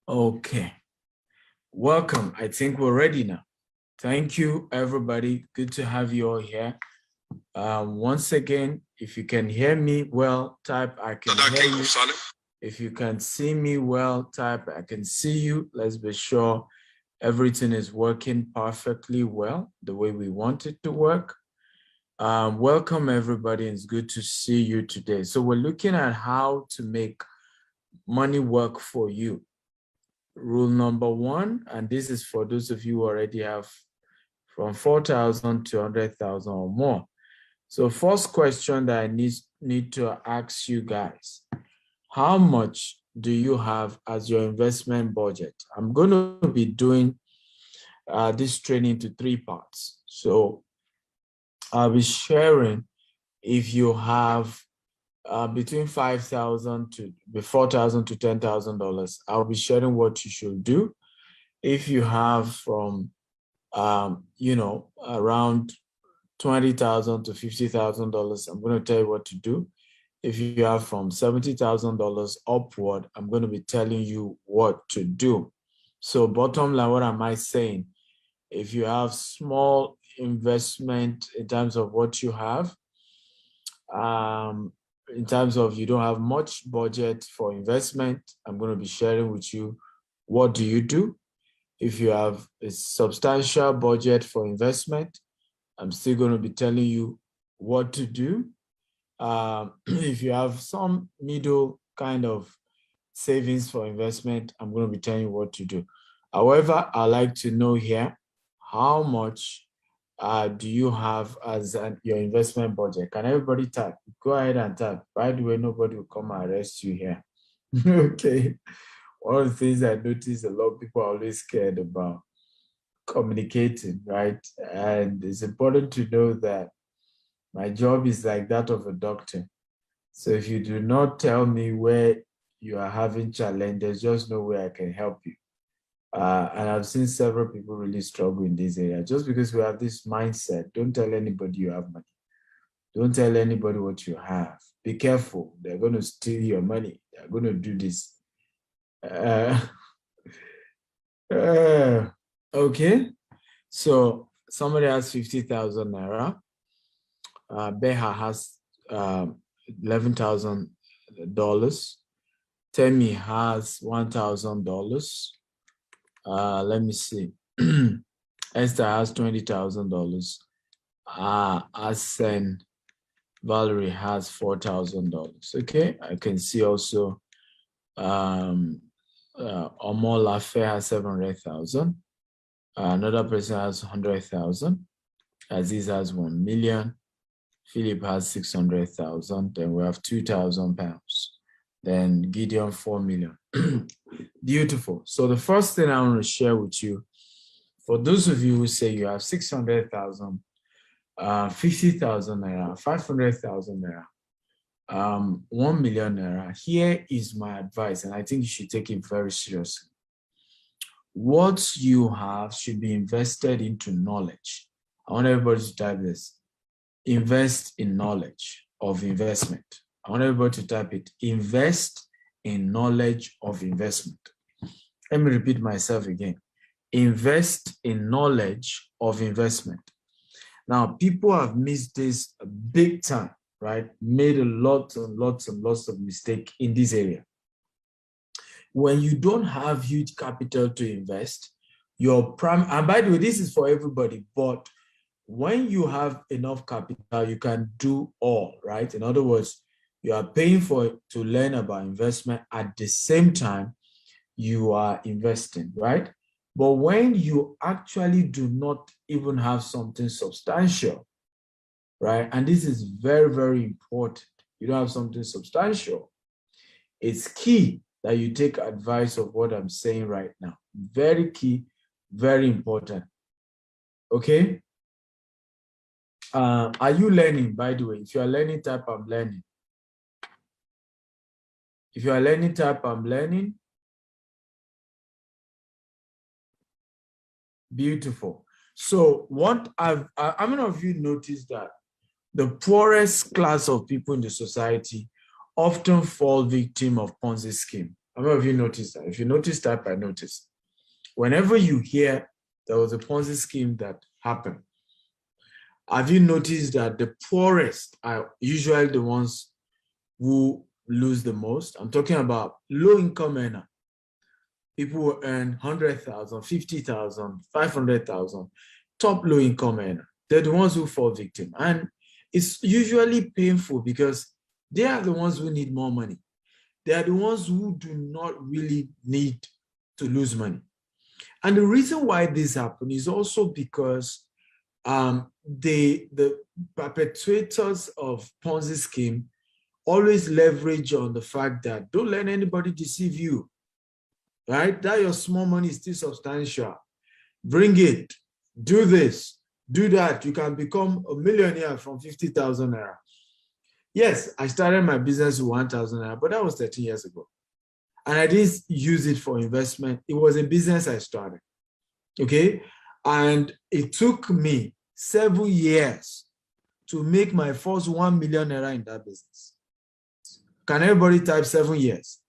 Okay, welcome. I think we're ready now. Thank you, everybody. Good to have you all here. Once again, if you can hear me well, type I can hear you. If you can see me well, type I can see you. Let's be sure everything is working perfectly well, the way we want it to work. Welcome, everybody. It's good to see you today. So we're looking at how to make money work for you. Rule number one, and this is for those of you who already have from 4,000 to 100,000 or more. So first question that I need to ask you guys, how much do you have as your investment budget? I'm going to be doing this training into 3 parts. So I'll be sharing if you have between 5,000 to 4,000 to $10,000. I'll be sharing what you should do. If you have from around $20,000 to $50,000, I'm going to tell you what to do. If you have from $70,000 upward, I'm going to be telling you what to do. So bottom line, what am I saying? If you have small investment in terms of what you have, in terms of you don't have much budget for investment, I'm going to be sharing with you what do you do. If you have a substantial budget for investment, I'm still going to be telling you what to do. If you have some middle kind of savings for investment, I'm going to be telling you what to do. However, I'd like to know here, how much do you have as your investment budget? Can everybody type? Go ahead and type. By the way, nobody will come and arrest you here. Okay. One of the things I notice a lot of people are always scared about communicating, right? And it's important to know that my job is like that of a doctor. So if you do not tell me where you are having challenge, there's just no way I can help you. And I've seen several people really struggle in this area just because we have this mindset. Don't tell anybody you have money. Don't tell anybody what you have. Be careful. They're going to steal your money. They're going to do this. Okay. So somebody has 50,000 Naira. Beha has $11,000. Temi has $1,000. Let me see. Esther has $20,000. Asen Valerie has $4,000. Okay, I can see also Omol Lafe has 700,000. Another person has 100,000. Aziz has 1 million. Philip has 600,000. Then we have 2,000 pounds. Then Gideon 4 million. Beautiful. So the first thing I want to share with you, for those of you who say you have 600,000, 50,000 Naira, 500,000 Naira, 1 million Naira, here is my advice, and I think you should take it very seriously. What you have should be invested into knowledge. I want everybody to type this. Invest in knowledge of investment. I want everybody to type it. Invest in knowledge of investment. Let me repeat myself again. Invest in knowledge of investment. Now, people have missed this big time, right? Made a lot and lots of mistakes in this area. When you don't have huge capital to invest, and by the way, this is for everybody, but when you have enough capital, you can do all, right? In other words, you are paying to learn about investment at the same time you are investing, right? But when you actually do not even have something substantial, right? And this is very, very important. You don't have something substantial. It's key that you take advice of what I'm saying right now. Very key, very important. Okay? Are you learning, by the way? If you are learning, type I'm learning. If you are learning, type I'm learning. Beautiful. So how many of you noticed that the poorest class of people in the society often fall victim of Ponzi scheme? How many of you noticed that? If you notice, type I noticed. Whenever you hear there was a Ponzi scheme that happened, have you noticed that the poorest are usually the ones who lose the most? I'm talking about low-income earner. People who earn 100,000, 50,000, 500,000, top low-income earner. They're the ones who fall victim. And it's usually painful because they are the ones who need more money. They are the ones who do not really need to lose money. And the reason why this happens is also because the perpetrators of Ponzi scheme always leverage on the fact that don't let anybody deceive you, right? That your small money is still substantial. Bring it, do this, do that. You can become a millionaire from 50,000 naira. Yes, I started my business with 1,000 naira, but that was 13 years ago. And I didn't use it for investment. It was a business I started, okay? And it took me 7 years to make my first 1 million naira in that business. Can everybody type 7 years?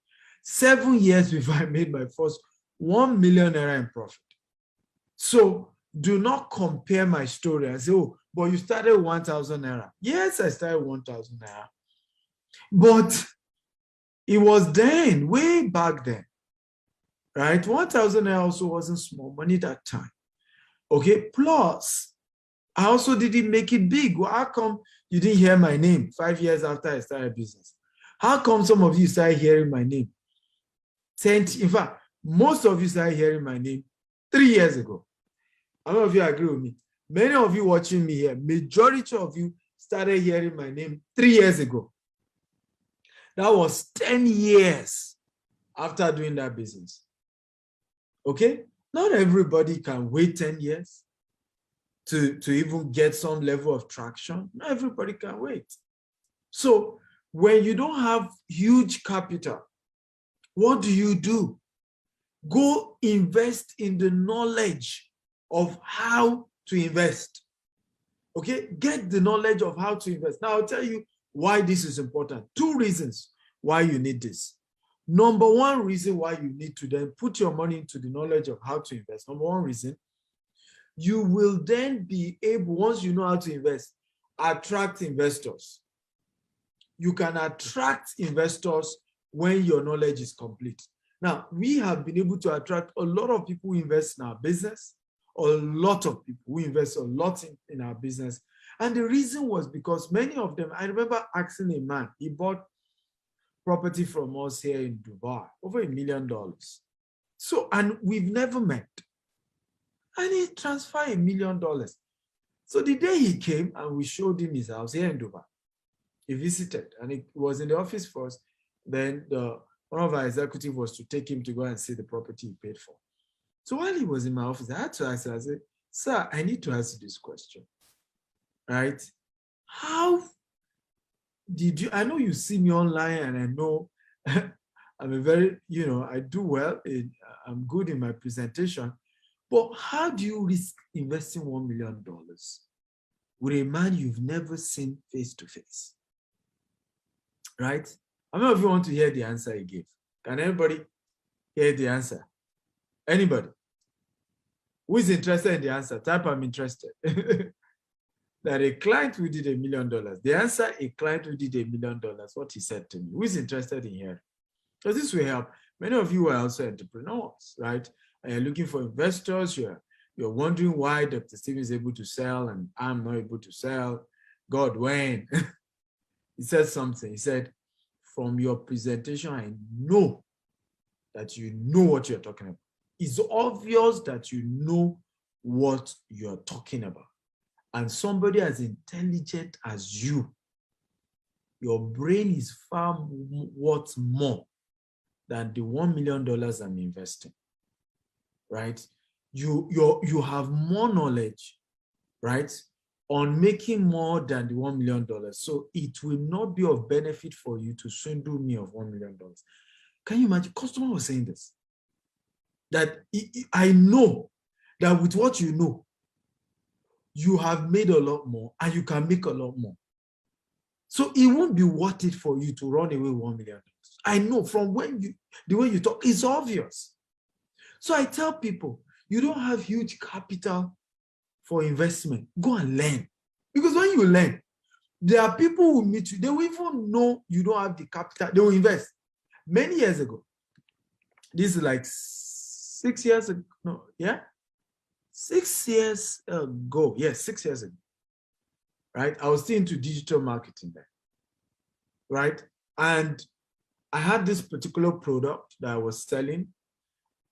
7 years before I made my first 1 million naira in profit. So do not compare my story and say, oh, but you started 1,000 naira. Yes, I started 1,000 naira. But it was then, way back then, right? 1,000 naira also wasn't small money that time. Okay, plus, I also didn't make it big. Well, how come you didn't hear my name 5 years after I started business? How come some of you started hearing my name? In fact, most of you started hearing my name 3 years ago. How many of you agree with me? Many of you watching me here, majority of you started hearing my name 3 years ago. That was 10 years after doing that business. Okay? Not everybody can wait 10 years to even get some level of traction. Not everybody can wait. So when you don't have huge capital, what do? Go invest in the knowledge of how to invest. Okay? Get the knowledge of how to invest. Now, I'll tell you why this is important. 2 reasons why you need this. Number 1 reason why you need to then put your money into the knowledge of how to invest. Number 1 reason, you will then be able, once you know how to invest, attract investors. You can attract investors when your knowledge is complete. Now, we have been able to attract a lot of people who invest in our business, a lot of people who invest a lot in our business. And the reason was because many of them, I remember asking a man, he bought property from us here in Dubai, over $1 million. So, and we've never met. And he transferred $1 million. So the day he came and we showed him his house here in Dubai, he visited and he was in the office first. Then one of our executives was to take him to go and see the property he paid for. So while he was in my office, I had to ask him, I said, sir, I need to ask you this question, right? How did you, I know you see me online and I know I'm a very, I do well, I'm good in my presentation, but how do you risk investing $1 million with a man you've never seen face to face, right? How many of you want to hear the answer he gave? Can anybody hear the answer? Anybody? Who is interested in the answer? Type I'm interested. That a client who did $1 million. The answer, a client who did $1 million, what he said to me. Who is interested in hearing? Because this will help. Many of you are also entrepreneurs, right? And you're looking for investors. You're wondering why Dr. Stephen is able to sell and I'm not able to sell. God, when? He said something. He said, from your presentation, I know that you know what you're talking about. It's obvious that you know what you're talking about. And somebody as intelligent as you, your brain is far worth more than the $1 million I'm investing, right? You have more knowledge, right, on making more than the $1 million. So it will not be of benefit for you to swindle me of $1 million. Can you imagine? Customer was saying this, that I know that with what you know, you have made a lot more and you can make a lot more. So it won't be worth it for you to run away with $1 million. I know from the way you talk, it's obvious. So I tell people, you don't have huge capital for investment. Go and learn. Because when you learn, there are people who meet you, they will even know you don't have the capital, they will invest. Many years ago, this is like 6 years ago, no, yeah? 6 years ago, yes, 6 years ago, right? I was still into digital marketing then, right? And I had this particular product that I was selling,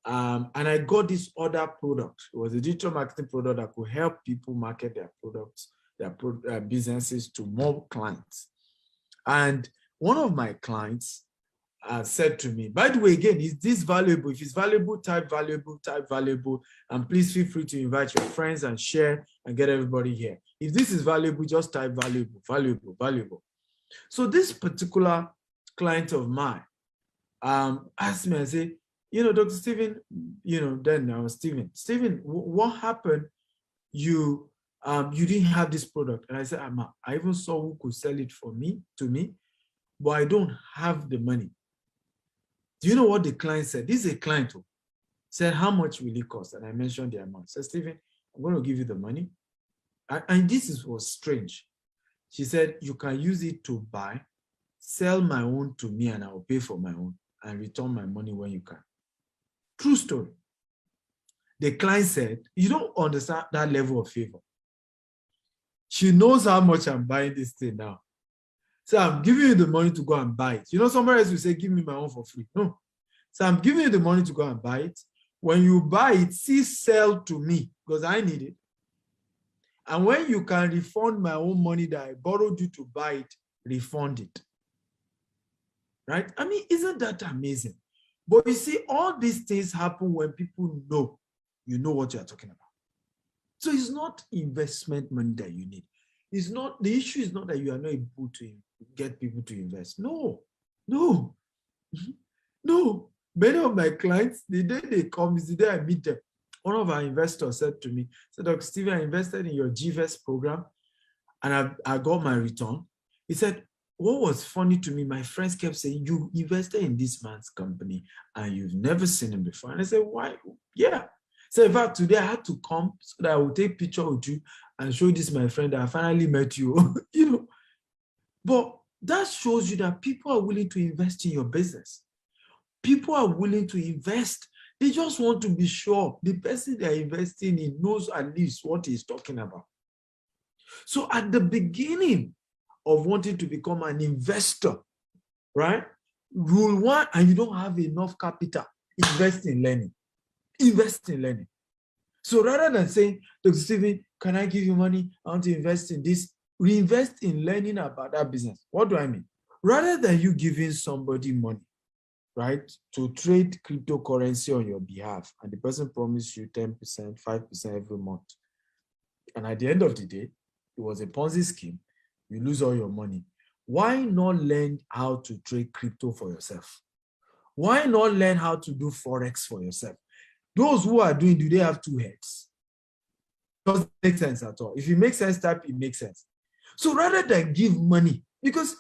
and I got this other product. It was a digital marketing product that could help people market their products, their businesses to more clients. And one of my clients said to me, by the way, again, is this valuable? If it's valuable, type valuable, and please feel free to invite your friends and share and get everybody here. If this is valuable, just type valuable. So this particular client of mine asked me, I said, Dr. Stephen, then I was Stephen, what happened? You didn't have this product. And I said, I even saw who could sell it to me, but I don't have the money. Do you know what the client said? This is a client who said, how much will it cost? And I mentioned the amount. I said, Stephen, I'm going to give you the money. And this was strange. She said, you can use it to buy, sell my own to me, and I'll pay for my own and return my money when you can. True story. The client said, you don't understand that level of favor. She knows how much I'm buying this thing now. So I'm giving you the money to go and buy it. Somebody else will say, give me my own for free. No. So I'm giving you the money to go and buy it. When you buy it, sell to me because I need it. And when you can refund my own money that I borrowed you to buy it, refund it. Right? I mean, isn't that amazing? But you see, all these things happen when people know you know what you're talking about. So it's not investment money that you need. The issue is not that you are not able to get people to invest. No. Many of my clients, the day they come is the day I meet them. One of our investors said to me, Dr. Stephen, I invested in your GVEST program and I got my return. He said, what was funny to me, my friends kept saying, you invested in this man's company and you've never seen him before. And I said, why? Yeah. So in fact, today I had to come so that I will take a picture with you and show this my friend that I finally met you. But that shows you that people are willing to invest in your business. People are willing to invest. They just want to be sure the person they're investing in knows at least what he's talking about. So at the beginning of wanting to become an investor, right? Rule 1, and you don't have enough capital, invest in learning. Invest in learning. So rather than saying, Dr. Stephen, can I give you money? I want to invest in this. Reinvest in learning about that business. What do I mean? Rather than you giving somebody money, right, to trade cryptocurrency on your behalf, and the person promised you 10%, 5% every month, and at the end of the day, it was a Ponzi scheme, you lose all your money. Why not learn how to trade crypto for yourself? Why not learn how to do Forex for yourself? Those who are doing, do they have two heads? It doesn't make sense at all. If it makes sense, type it makes sense. So rather than give money, because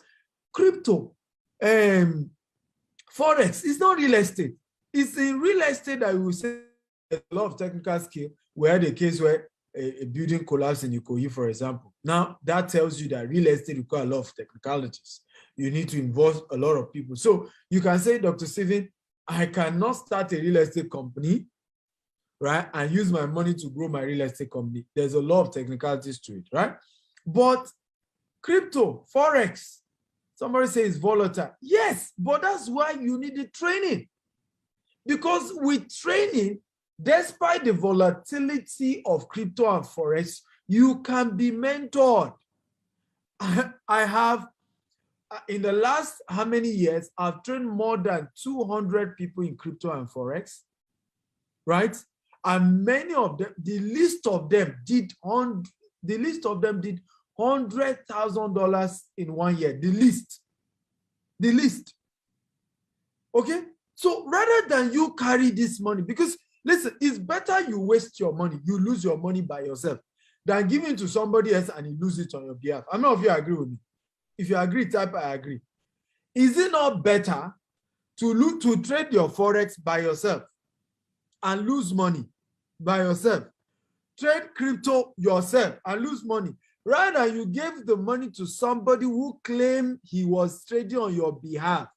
crypto, Forex is not real estate. It's in real estate that we will say a lot of technical skill. We had a case where a building collapsed in Ikoyi, for example. Now, that tells you that real estate requires a lot of technicalities. You need to involve a lot of people. So you can say, Dr. Stephen, I cannot start a real estate company, right, and use my money to grow my real estate company. There's a lot of technicalities to it, right? But crypto, Forex, somebody says volatile. Yes, but that's why you need the training. Because with training, despite the volatility of crypto and Forex, you can be mentored. I have, in the last how many years, I've trained more than 200 people in crypto and Forex, right? And many of them, the least of them did $100,000 in 1 year. The least. Okay? So rather than you carry this money, because listen, it's better you waste your money, you lose your money by yourself, than giving to somebody else and you lose it on your behalf. How many of you agree with me? If you agree, type I agree. Is it not better to trade your Forex by yourself and lose money by yourself. Trade crypto yourself and lose money. Rather, you gave the money to somebody who claimed he was trading on your behalf.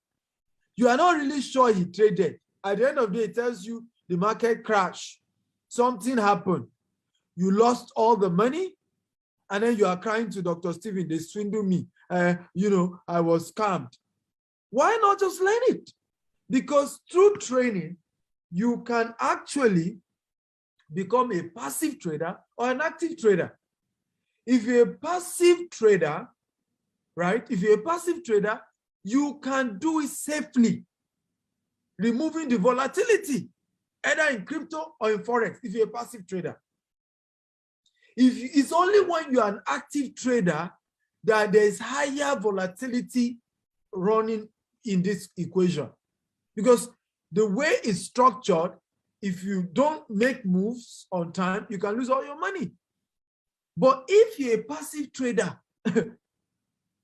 You are not really sure he traded. At the end of the day, it tells you the market crashed. Something happened. You lost all the money, and then you are crying to Dr. Stephen, they swindled me. You know, I was scammed. Why not just learn it? Because through training, you can actually become a passive trader or an active trader. If you're a passive trader, right? If you're a passive trader, you can do it safely, removing the volatility, either in crypto or in Forex, if you're a passive trader. If it's only when you're an active trader that there's higher volatility running in this equation. Because the way it's structured, if you don't make moves on time, you can lose all your money. But if you're a passive trader,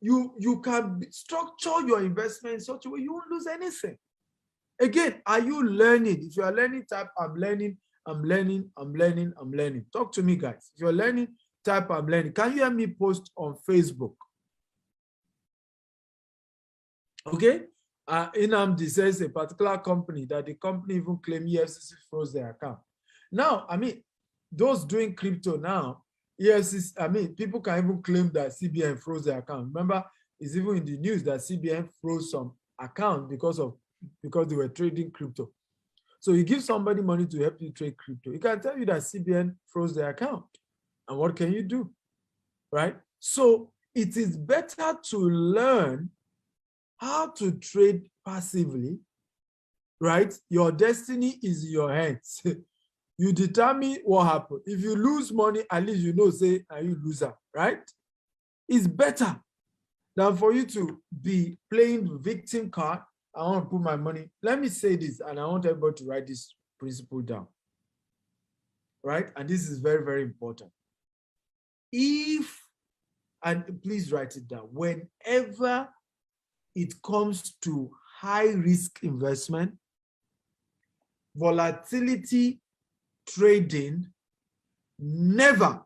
you can structure your investment in such a way you won't lose anything. Again, are you learning? If you are learning, type I'm learning, I'm learning, I'm learning, I'm learning. Talk to me, guys. If you're learning, type I'm learning. Can you hear me post on Facebook? Okay. Inamdi says a particular company that the company even claimed EFCC froze their account. Now, I mean, those doing crypto now, EFCC, I mean, people can even claim that CBN froze their account. Remember, it's even in the news that CBN froze some account because they were trading crypto. So you give somebody money to help you trade crypto. He can tell you that CBN froze their account. And what can you do? Right? So it is better to learn how to trade passively, right? Your destiny is in your hands. You determine what happens. If you lose money, at least you know, say, are you loser, right? It's better than for you to be playing the victim card. I want to put my money. Let me say this, and I want everybody to write this principle down, right? And this is very, very important. And please write it down, whenever it comes to high risk investment, volatility trading, never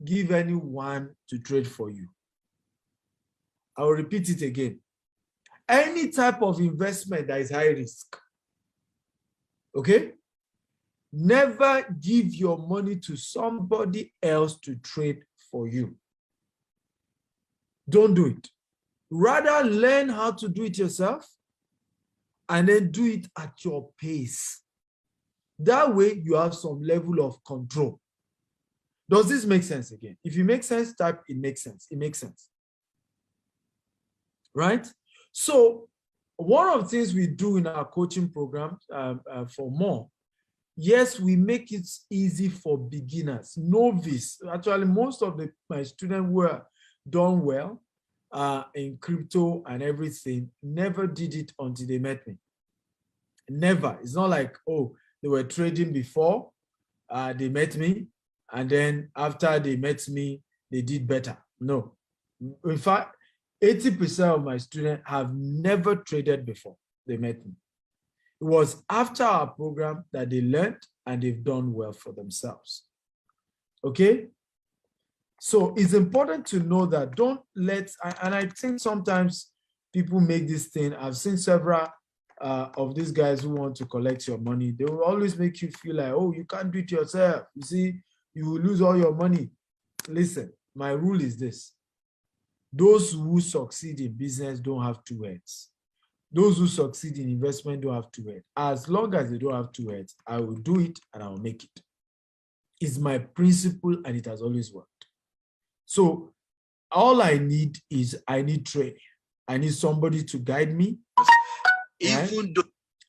give anyone to trade for you. I will repeat it again. Any type of investment that is high risk, okay? Never give your money to somebody else to trade for you. Don't do it. Rather, learn how to do it yourself and then do it at your pace. That way, you have some level of control. Does this make sense again? If it makes sense, type it makes sense. It makes sense. Right? So, one of the things we do in our coaching program for more, yes, we make it easy for beginners, novice. Actually, most of my students were done well in crypto and everything, never did it until they met me. Never. It's not like, oh, they were trading before they met me, and then after they met me, they did better. No. In fact, 80% of my students have never traded before they met me. It was after our program that they learned and they've done well for themselves. Okay? So it's important to know that don't let, and I think sometimes people make this thing, I've seen several of these guys who want to collect your money. They will always make you feel like, oh, you can't do it yourself. You see, you will lose all your money. Listen, my rule is this. Those who succeed in business don't have two heads. Those who succeed in investment don't have two heads. As long as they don't have two heads, I will do it and I will make it. It's my principle and it has always worked. So all I need is I need training. I need somebody to guide me. Right?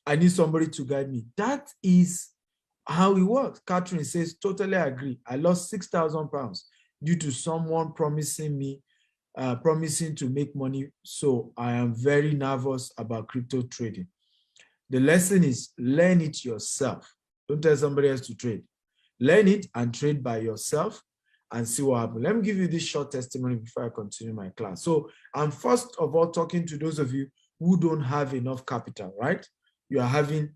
I need somebody to guide me. That is how it works. Catherine says, totally agree. I lost 6,000 pounds due to someone promising to make money. So I am very nervous about crypto trading. The lesson is learn it yourself. Don't tell somebody else to trade. Learn it and trade by yourself and see what happens. Let me give you this short testimony before I continue my class. So I'm first of all talking to those of you who don't have enough capital, right? You are having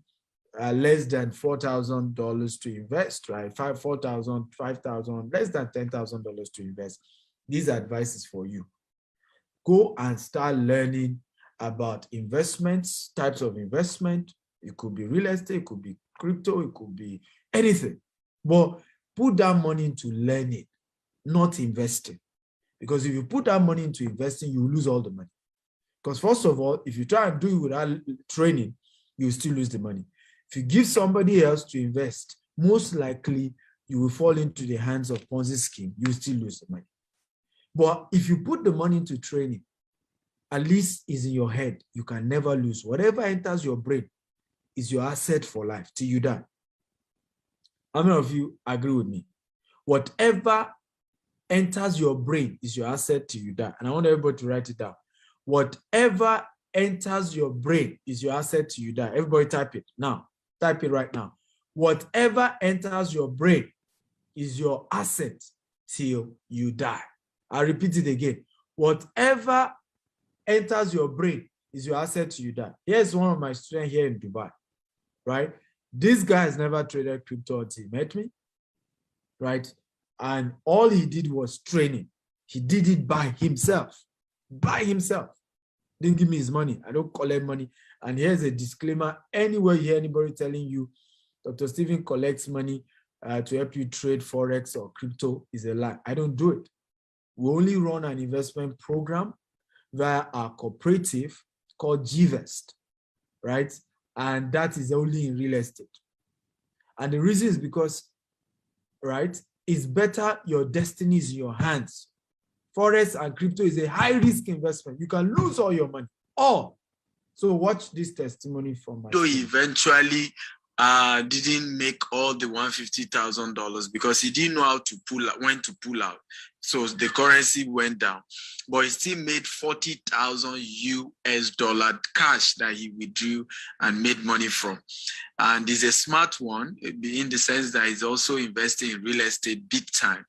less than $4,000 to invest, right? $4,000, $5,000, less than $10,000 to invest. This advice is for you. Go and start learning about investments, types of investment. It could be real estate, it could be crypto, it could be anything. But put that money into learning, not investing. Because if you put that money into investing, you lose all the money. Because first of all, if you try and do it without training, you still lose the money. If you give somebody else to invest, most likely you will fall into the hands of Ponzi scheme, you still lose the money. But if you put the money into training, at least it's in your head, you can never lose. Whatever enters your brain is your asset for life till you die. How many of you agree with me? Whatever enters your brain is your asset till you die. And I want everybody to write it down. Whatever enters your brain is your asset till you die. Everybody type it now. Type it right now. Whatever enters your brain is your asset till you die. I'll repeat it again. Whatever enters your brain is your asset till you die. Here's one of my students here in Dubai, right? This guy has never traded crypto until he met me, right? And all he did was training. He did it by himself. By himself. Didn't give me his money. I don't collect money. And here's a disclaimer. Anywhere you hear anybody telling you Dr. Stephen collects money to help you trade Forex or crypto is a lie. I don't do it. We only run an investment program via our cooperative called GVest, right? And that is only in real estate. And the reason is because, right, it's better your destiny is in your hands. Forex and crypto is a high-risk investment. You can lose all your money, all. So watch this testimony from my. So eventually didn't make all the $150,000 because he didn't know how to pull out, when to pull out. So the currency went down, but he still made $40,000 cash that he withdrew and made money from. And he's a smart one in the sense that he's also investing in real estate big time.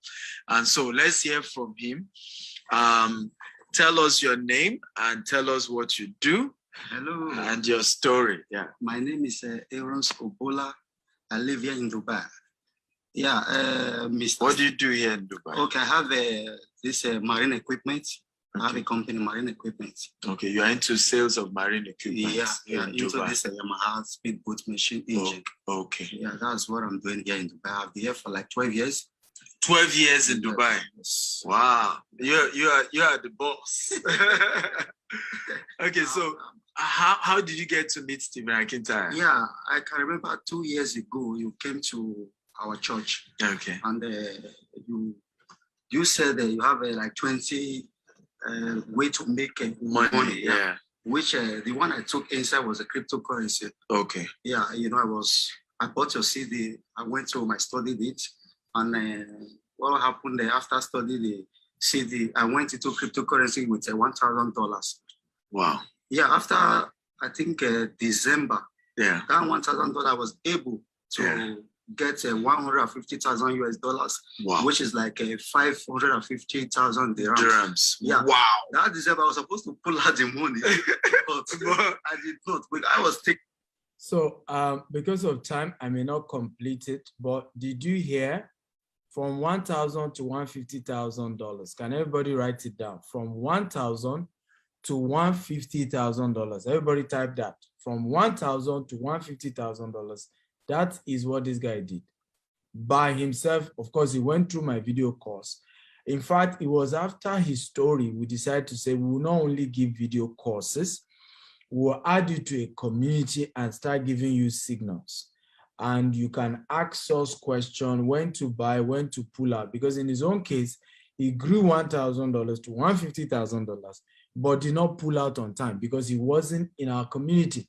And so let's hear from him. Tell us your name and tell us what you do. Hello. And your story. Yeah. My name is Aaron Obola. I live here in Dubai. Yeah. Mr. What do you do here in Dubai? Okay, I have this marine equipment. Okay. I have a company, marine equipment. Okay, you are into sales of marine equipment. Yeah, into Dubai. This Yamaha speedboat machine engine. Oh, okay. Yeah, that's what I'm doing here in Dubai. I've been here for like 12 years. 12 years in Dubai. Yes. Wow. You are the boss. Okay, so how did you get to meet Stephen McIntyre? Yeah, I can remember 2 years ago you came to our church. Okay. And you said that you have like 20 way to make money. Yeah. Which the one I took inside was a cryptocurrency. Okay. Yeah, I bought your CD. I went to I studied it. And what happened after studying the CD, I went into cryptocurrency with $1,000. Wow. Yeah, after I think December, yeah, that $1,000 I was able to get 150,000 US dollars, wow, which is like 550,000 dirhams. Yeah. Wow. That December I was supposed to pull out the money, but I did not. But I was taking. So because of time, I may not complete it, but did you hear from $1,000 to $150,000? Can everybody write it down? From $1,000 to $150,000. Everybody type that. From $1,000 to $150,000. That is what this guy did by himself. Of course, he went through my video course. In fact, it was after his story, we decided to say we will not only give video courses, we'll add you to a community and start giving you signals. And you can ask us questions, when to buy, when to pull out. Because in his own case, he grew $1,000 to $150,000, but did not pull out on time because he wasn't in our community,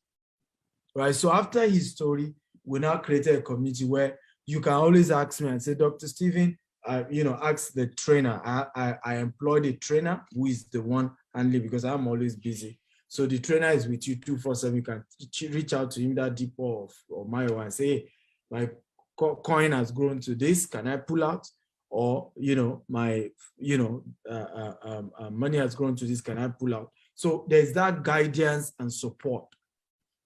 right? So after his story, we now created a community where you can always ask me and say, Dr. Stephen, ask the trainer. I employed a trainer who is the one handling because I'm always busy. So the trainer is with you 247. You can reach out to him, that depot or Mayo, and say, hey, my coin has grown to this. Can I pull out? Or, my, money has grown to this. Can I pull out? So there's that guidance and support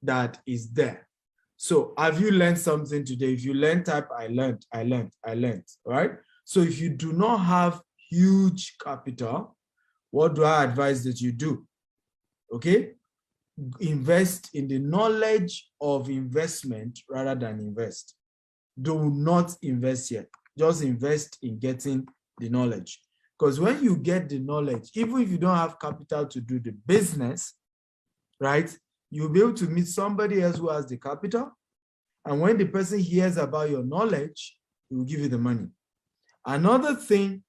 that is there. So have you learned something today? If you learn, type I learned, right? So if you do not have huge capital, what do I advise that you do? Okay, invest in the knowledge of investment rather than invest. Do not invest yet. Just invest in getting the knowledge. Because when you get the knowledge, even if you don't have capital to do the business, right, you'll be able to meet somebody else who has the capital. And when the person hears about your knowledge, he will give you the money. Another thing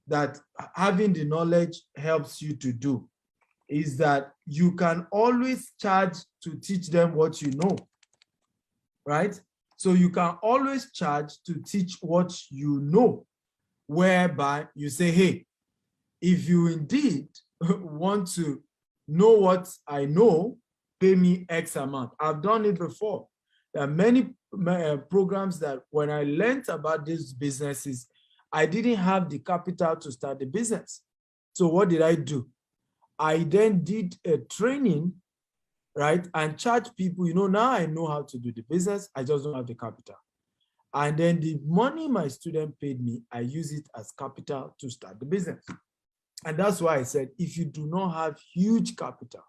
that having the knowledge helps you to do is that you can always charge to teach them what you know, right? So you can always charge to teach what you know, whereby you say, hey, if you indeed want to know what I know, pay me X amount. I've done it before. There are many programs that when I learned about these businesses, I didn't have the capital to start the business. So what did I do? I then did a training, right, and charge people, now I know how to do the business, I just don't have the capital. And then the money my student paid me, I use it as capital to start the business. And that's why I said, if you do not have huge capital,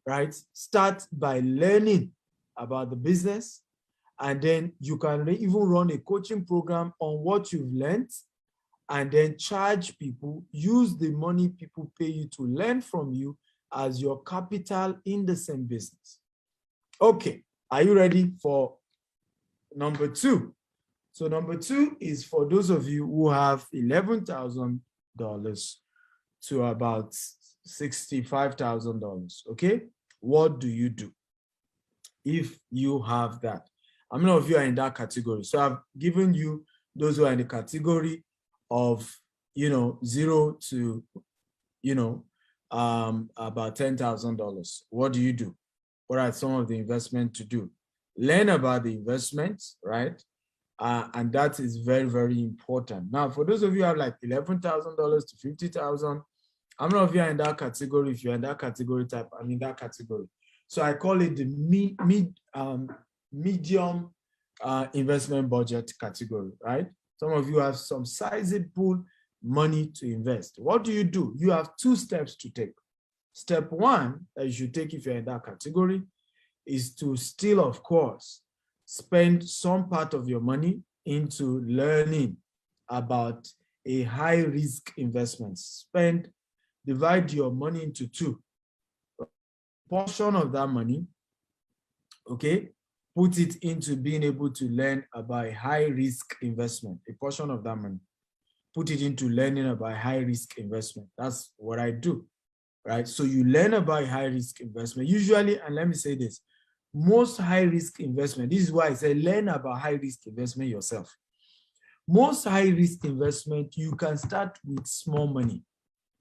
right, start by learning about the business, and then you can even run a coaching program on what you've learned, and then charge people, use the money people pay you to learn from you as your capital in the same business. Okay, are you ready for number 2? So number 2 is for those of you who have $11,000 to about $65,000, okay? What do you do if you have that? How many of you are in that category? So I've given you those who are in the category of, 0 to, about $10,000. What do you do? What are some of the investment to do? Learn about the investments, right? And that is very, very important. Now, for those of you who have like $11,000 to $50,000, how many of you are in that category? If you're in that category type, I'm in that category. So I call it the medium investment budget category, right? Some of you have some sizable money to invest. What do? You have 2 steps to take. Step 1 that you should take if you're in that category is to still, of course, spend some part of your money into learning about a high-risk investment. Divide your money into 2. A portion of that money, okay, put it into being able to learn about high-risk investment. A portion of that money, put it into learning about high-risk investment. That's what I do, right? So you learn about high-risk investment. Usually, and let me say this, most high-risk investment, this is why I say learn about high-risk investment yourself. Most high-risk investment, you can start with small money.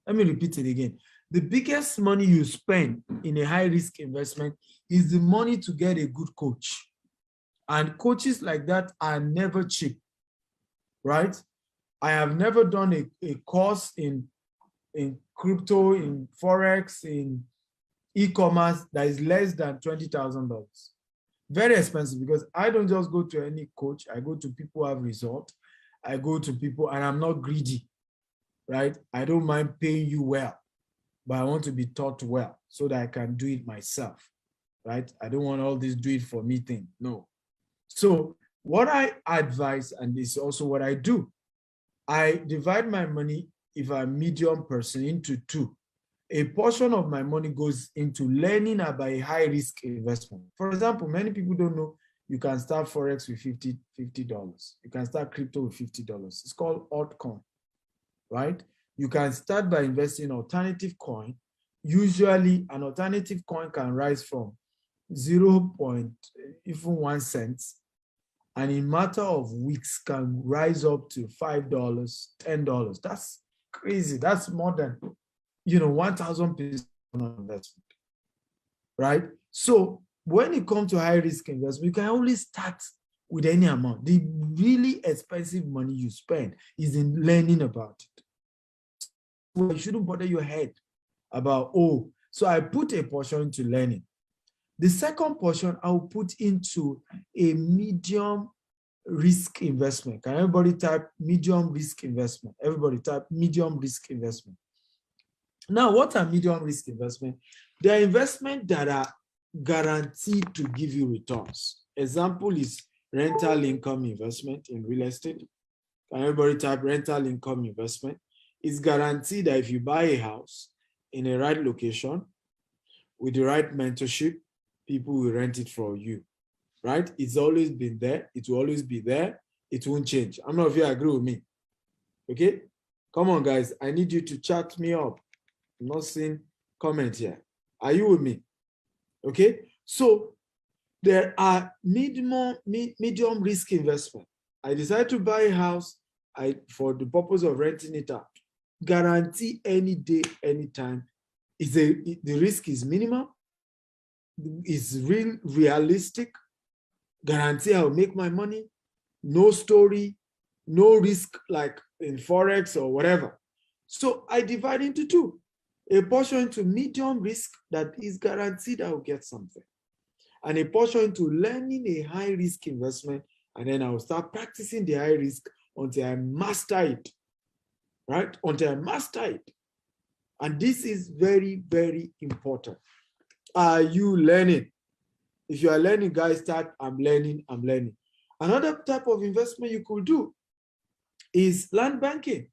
Let me repeat it again. The biggest money you spend in a high-risk investment is the money to get a good coach. And coaches like that are never cheap, right? I have never done a course in crypto, in Forex, in e-commerce that is less than $20,000. Very expensive, because I don't just go to any coach. I go to people who have result. I go to people, and I'm not greedy, right? I don't mind paying you well, but I want to be taught well so that I can do it myself, right? I don't want all this do it for me thing, no. So what I advise, and this is also what I do, I divide my money, if I'm a medium person, into 2. A portion of my money goes into learning about a high-risk investment. For example, many people don't know you can start Forex with $50. You can start crypto with $50. It's called altcoin, right? You can start by investing in alternative coin. Usually, an alternative coin can rise from 0.1 cent, and in a matter of weeks can rise up to $5, $10. That's crazy. That's more than 1,000% investment, right? So when it comes to high risk investment, you can only start with any amount. The really expensive money you spend is in learning about it. Well, you shouldn't bother your head about, oh, So I put a portion into learning. The second portion I'll put into a medium risk investment. Can everybody type medium risk investment? Everybody type medium risk investment. Now, what are medium risk investment? They are investments that are guaranteed to give you returns. Example is rental income investment in real estate. Can everybody type rental income investment? It's guaranteed that if you buy a house in a right location with the right mentorship, people will rent it for you, right? It's always been there. It will always be there. It won't change. I don't know if you agree with me. Okay? Come on, guys. I need you to chat me up. I'm not seeing comment here. Are you with me? Okay? So there are medium risk investment. I decide to buy a house for the purpose of renting it out. Guarantee any day, anytime. The risk is minimal. It's realistic. Guarantee I'll make my money. No story, no risk like in Forex or whatever. So I divide into two. A portion into medium risk that is guaranteed I'll get something. And a portion into learning a high risk investment, and then I'll start practicing the high risk until I master it, right? Until I master it. And this is very, very important. Are you learning? If you are learning, guys, start, I'm learning, I'm learning. Another type of investment you could do is land banking.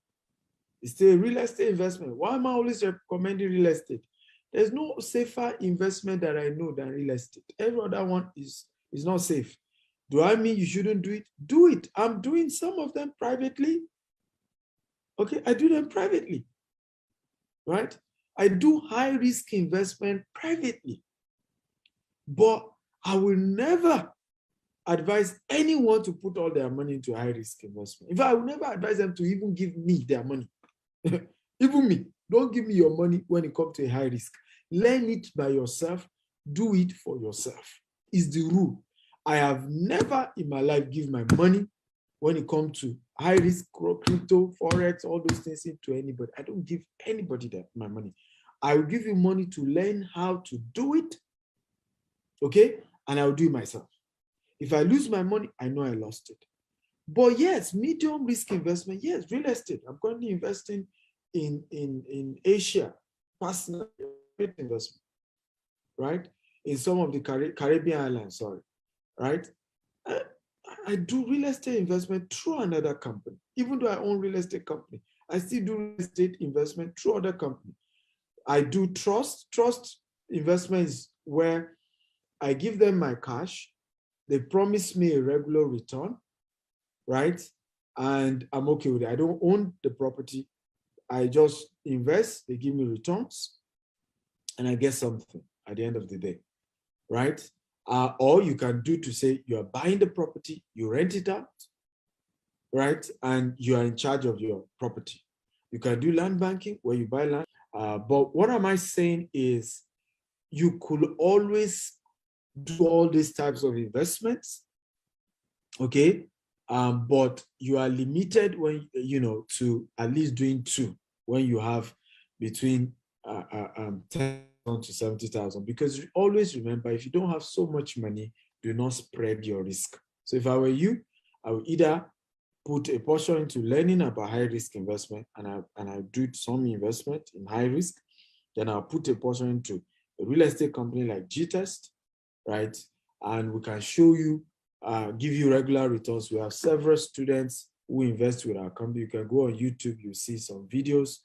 It's a real estate investment. Why am I always recommending real estate? There's no safer investment that I know than real estate. Every other one is not safe. Do I mean you shouldn't do it? Do it. I'm doing some of them privately. Okay, I do them privately, right? I do high risk investment privately, but I will never advise anyone to put all their money into high risk investment. In fact, I will never advise them to even give me their money. Even me, don't give me your money when it comes to a high risk. Learn it by yourself. Do it for yourself. Is the rule. I have never in my life given my money when it comes to high risk, crypto, Forex, all those things to anybody. I don't give anybody my money. I will give you money to learn how to do it, okay? And I'll do it myself. If I lose my money, I know I lost it. But yes, medium risk investment, yes, real estate. I'm currently investing in Asia, personal investment, right? In some of the Caribbean islands, sorry, right? I do real estate investment through another company. Even though I own real estate company, I still do real estate investment through other company. I do trust. Trust investment is where I give them my cash. They promise me a regular return, right? And I'm okay with it. I don't own the property. I just invest, they give me returns, and I get something at the end of the day, right? Or you can do to say you're buying the property, you rent it out, right? And you are in charge of your property. You can do land banking where you buy land. But what am I saying is you could always do all these types of investments, okay? But you are limited when, to at least doing two when you have between 10,000 to 70,000, because always remember, if you don't have so much money, do not spread your risk. So if I were you, I would either put a portion into learning about high risk investment, and I do some investment in high risk. Then I'll put a portion into a real estate company like GTest, right? And we can show you, give you regular returns. We have several students who invest with our company. You can go on YouTube, you see some videos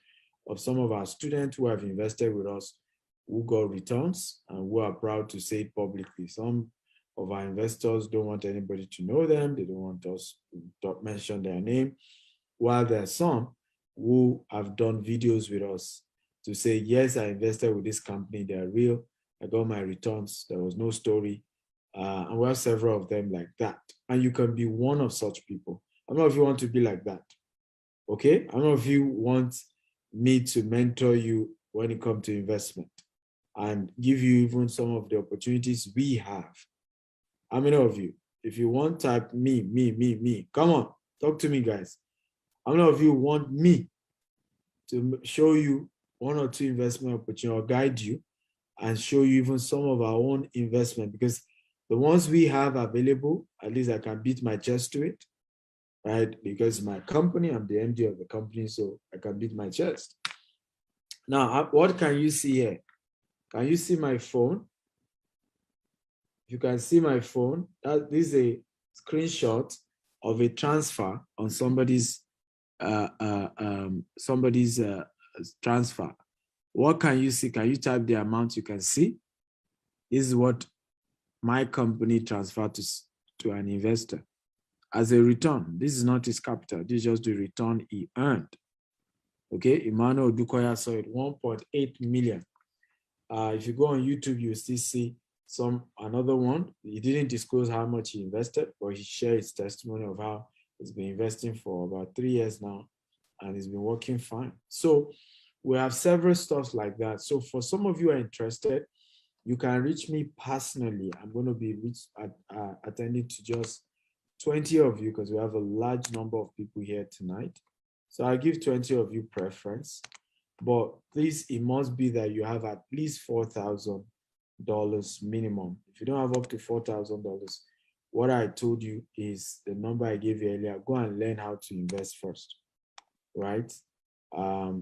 of some of our students who have invested with us, who got returns, and who are proud to say it publicly. Some of our investors don't want anybody to know them. They don't want us to mention their name. While there are some who have done videos with us to say, yes, I invested with this company. They're real. I got my returns. There was no story. And we have several of them like that. And you can be one of such people. I don't know if you want to be like that. Okay? I don't know if you want me to mentor you when it comes to investment and give you even some of the opportunities we have. How many of you? If you want, type me. Come on, talk to me, guys. How many of you want me to show you one or two investment opportunities or guide you and show you even some of our own investment, because the ones we have available, at least I can beat my chest to it, right? Because my company, I'm the MD of the company, so I can beat my chest. Now, what can you see here? Can you see my phone? You can see my phone. This is a screenshot of a transfer on somebody's transfer. What can you see? Can you type the amount you can see? This is what my company transferred to an investor as a return. This is not his capital. This is just the return he earned. Okay, Emmanuel Dukoya saw it, 1.8 million. If you go on YouTube, you still see another one. He didn't disclose how much he invested, but he shared his testimony of how he's been investing for about 3 years now, and he's been working fine. So we have several stuff like that. So for some of you who are interested, you can reach me personally. I'm going to be attending to just 20 of you because we have a large number of people here tonight. So I'll give 20 of you preference, but please, it must be that you have at least $4,000 minimum. If you don't have up to $4,000, what I told you is the number I gave you earlier. Go and learn how to invest first, right?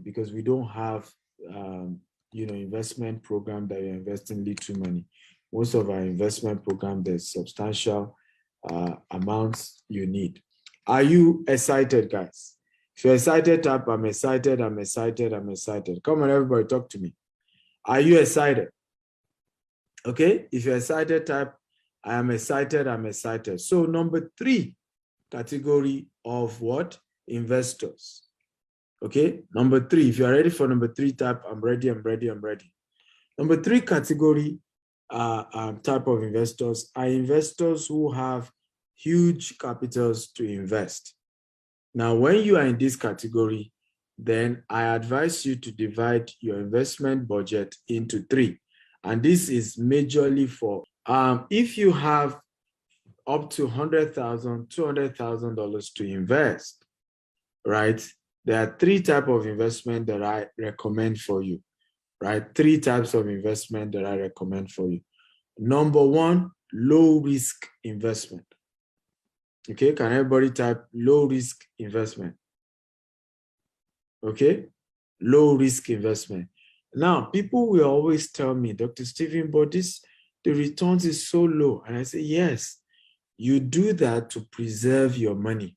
Because we don't have, investment program that you're investing little money. Most of our investment program, there's substantial amounts you need. Are you excited, guys? If you're excited, type, I'm excited, I'm excited, I'm excited. Come on, everybody, talk to me. Are you excited? Okay, if you're excited, type, I am excited, I'm excited. So number 3 category of what? Investors. Okay, number 3, if you're ready for number 3, type, I'm ready, I'm ready, I'm ready. Number 3 category type of investors are investors who have huge capitals to invest. Now, when you are in this category, then I advise you to divide your investment budget into 3. And this is majorly for, if you have up to $100,000, $200,000 to invest, right? There are 3 types of investment that I recommend for you, right? 3 types of investment that I recommend for you. Number 1, low risk investment. Okay, can everybody type low risk investment? Okay, low risk investment. Now, people will always tell me, Dr. Stephen, but the returns is so low. And I say, yes, you do that to preserve your money,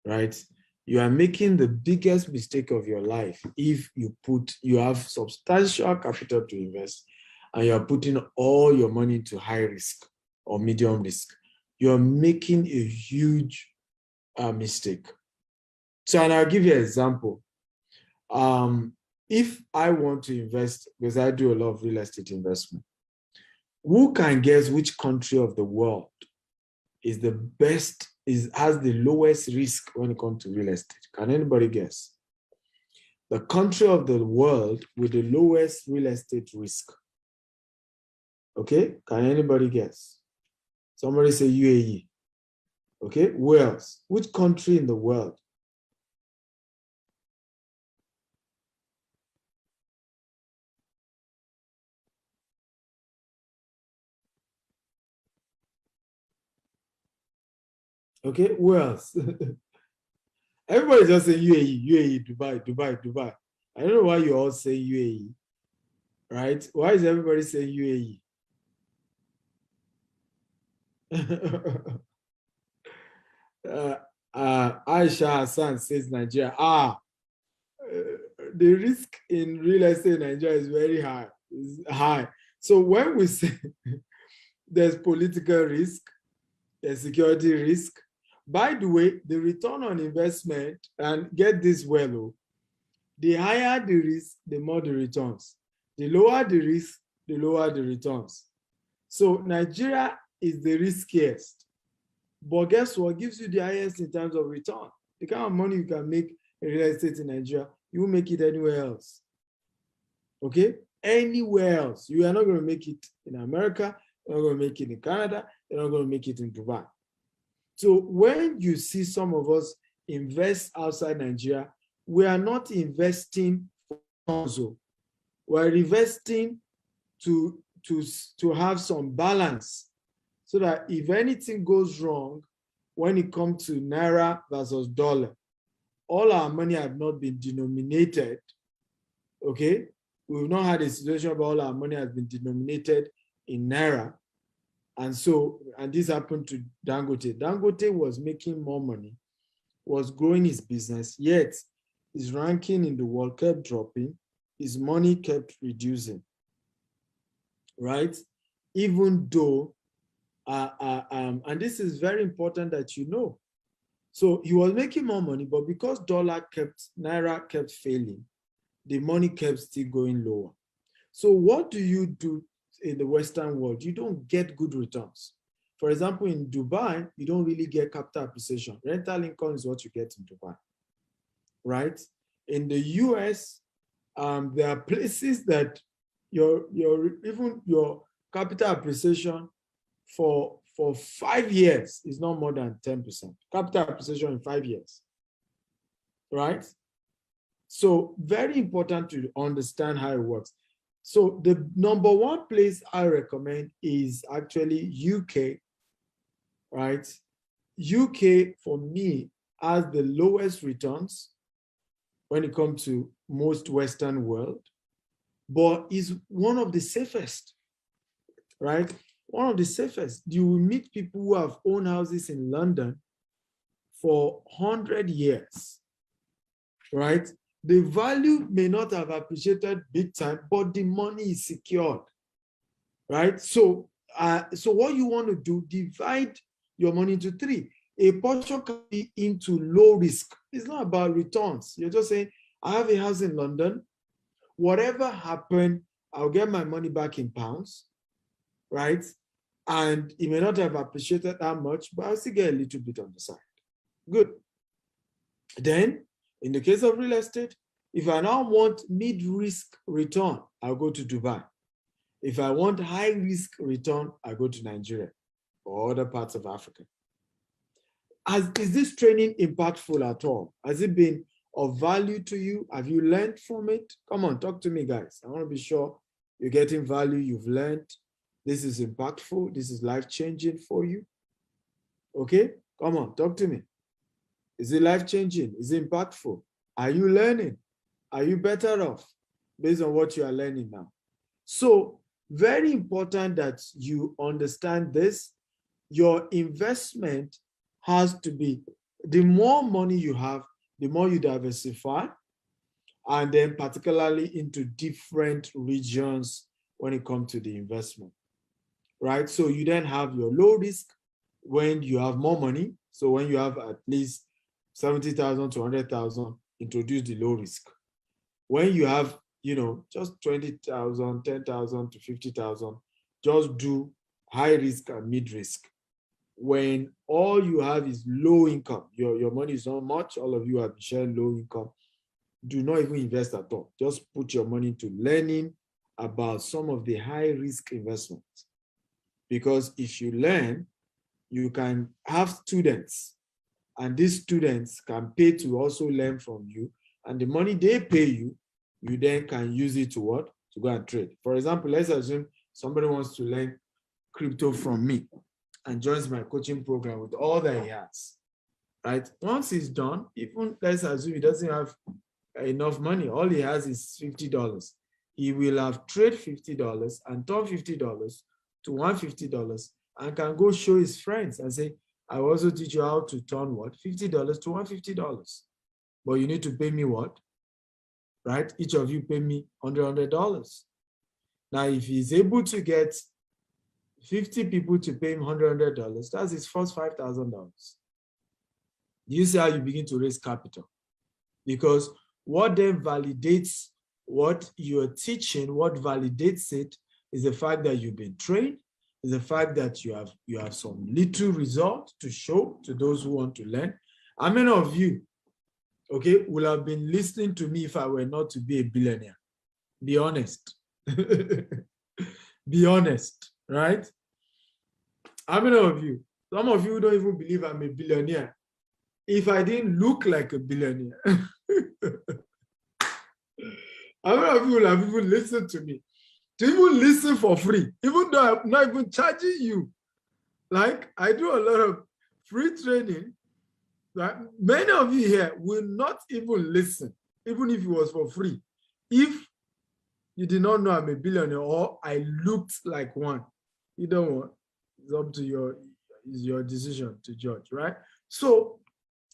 right? You are making the biggest mistake of your life if you have substantial capital to invest and you are putting all your money into high risk or medium risk. You're making a huge mistake. So, and I'll give you an example. If I want to invest, because I do a lot of real estate investment, who can guess which country of the world is the best, has the lowest risk when it comes to real estate? Can anybody guess? The country of the world with the lowest real estate risk. Okay, can anybody guess? Somebody say UAE. Okay, where else? Which country in the world? Okay, where else? Everybody just say UAE, UAE, Dubai, Dubai, Dubai. I don't know why you all say UAE, right? Why is everybody saying UAE? Aisha Hassan says Nigeria. The risk in real estate in Nigeria is very high. It's high. So when we say there's political risk, there's security risk. By the way, the return on investment, and get this well, the higher the risk, the more the returns. The lower the risk, the lower the returns. So Nigeria is the riskiest. But guess what gives you the highest in terms of return? The kind of money you can make in real estate in Nigeria, you won't make it anywhere else. Okay? Anywhere else. You are not going to make it in America, you're not going to make it in Canada, you're not going to make it in Dubai. So when you see some of us invest outside Nigeria, we are not investing for Konzo. We're investing to have some balance so that if anything goes wrong when it comes to naira versus dollar, all our money have not been denominated. Okay, we've not had a situation where all our money has been denominated in naira. And so, and this happened to Dangote. Dangote was making more money, was growing his business, yet his ranking in the world kept dropping, his money kept reducing, right? Even though, and this is very important that you know. So he was making more money, but because naira kept failing, the money kept still going lower. So what do you do in the Western world? You don't get good returns. For example, in Dubai, you don't really get capital appreciation. Rental income is what you get in Dubai, right? In the US, there are places that even your capital appreciation for 5 years is not more than 10%. Capital appreciation in 5 years, right? So very important to understand how it works. So the number one place I recommend is actually UK, right? UK for me has the lowest returns when it comes to most Western world, but is one of the safest, right? One of the safest. You will meet people who have owned houses in London for 100 years, right? The value may not have appreciated big time, but the money is secured, right? So, so what you want to do, divide your money into 3. A portion can be into low risk. It's not about returns. You're just saying, I have a house in London. Whatever happened, I'll get my money back in pounds, right? And it may not have appreciated that much, but I'll still get a little bit on the side. Good. Then, in the case of real estate, if I now want mid-risk return, I'll go to Dubai. If I want high-risk return, I go to Nigeria or other parts of Africa. Is this training impactful at all? Has it been of value to you? Have you learned from it? Come on, talk to me, guys. I want to be sure you're getting value, you've learned. This is impactful. This is life-changing for you. Okay? Come on, talk to me. Is it life-changing? Is it impactful? Are you learning? Are you better off based on what you are learning now? So, very important that you understand this. Your investment has to be, the more money you have, the more you diversify, and then particularly into different regions when it comes to the investment, right? So you then have your low risk when you have more money. So when you have at least 70,000 to 100,000, introduce the low risk. When you have, just 20,000, 10,000 to 50,000, just do high risk and mid risk. When all you have is low income, your money is not much, all of you have been sharing low income, do not even invest at all. Just put your money into learning about some of the high risk investments. Because if you learn, you can have students, and these students can pay to also learn from you, and the money they pay you, you then can use it to what? To go and trade. For example, let's assume somebody wants to learn crypto from me and joins my coaching program with all that he has, right? Once he's done, even let's assume he doesn't have enough money, all he has is $50. He will have trade $50 and turn $50 to $150 and can go show his friends and say, I will also teach you how to turn what? $50 to $150. But you need to pay me what? Right? Each of you pay me $100. Now, if he's able to get 50 people to pay him $100, that's his first $5,000. You see how you begin to raise capital. Because what then validates what you're teaching, what validates it, is the fact that you've been trained, is the fact that you have some little result to show to those who want to learn. How many of you, okay, will have been listening to me if I were not to be a billionaire? Be honest. Be honest, right? How many of you? Some of you don't even believe I'm a billionaire. If I didn't look like a billionaire. How many of you will have even listened to me to even listen for free, even though I'm not even charging you. Like I do a lot of free training. Right? Many of you here will not even listen, even if it was for free. If you did not know I'm a billionaire or I looked like one, you don't want. It's up to your decision to judge, right? So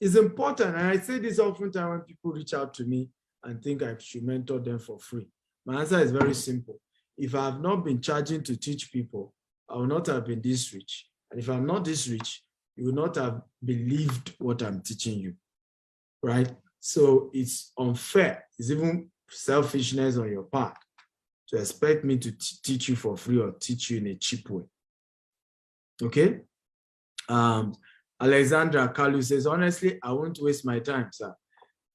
it's important, and I say this oftentimes when people reach out to me and think I should mentor them for free. My answer is very simple. If I have not been charging to teach people, I will not have been this rich. And if I'm not this rich, you will not have believed what I'm teaching you, right? So it's unfair. It's even selfishness on your part to expect me to teach you for free or teach you in a cheap way. Okay? Alexandra Kalu says, honestly, I won't waste my time, sir.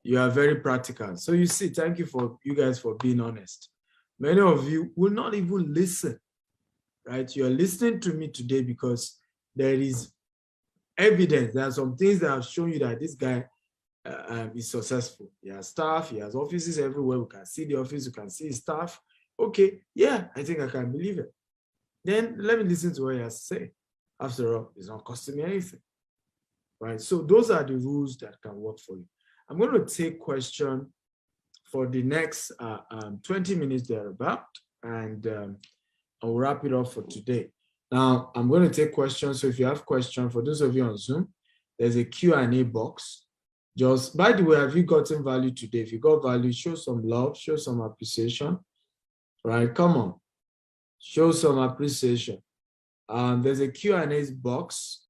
You are very practical. So you see, thank you for you guys for being honest. Many of you will not even listen, right? You're listening to me today because there is evidence. There are some things that have shown you that this guy is successful. He has staff, he has offices everywhere. We can see the office, you can see his staff. Okay, yeah, I think I can believe it. Then let me listen to what he has to say. After all, it's not costing me anything, right? So those are the rules that can work for you. I'm going to take question for the next 20 minutes thereabout, and I'll wrap it up for today. Now, I'm going to take questions. So if you have questions, for those of you on Zoom, there's a Q&A box. Just, by the way, have you gotten value today? If you got value, show some love, show some appreciation, right? Come on, show some appreciation. There's a Q&A box.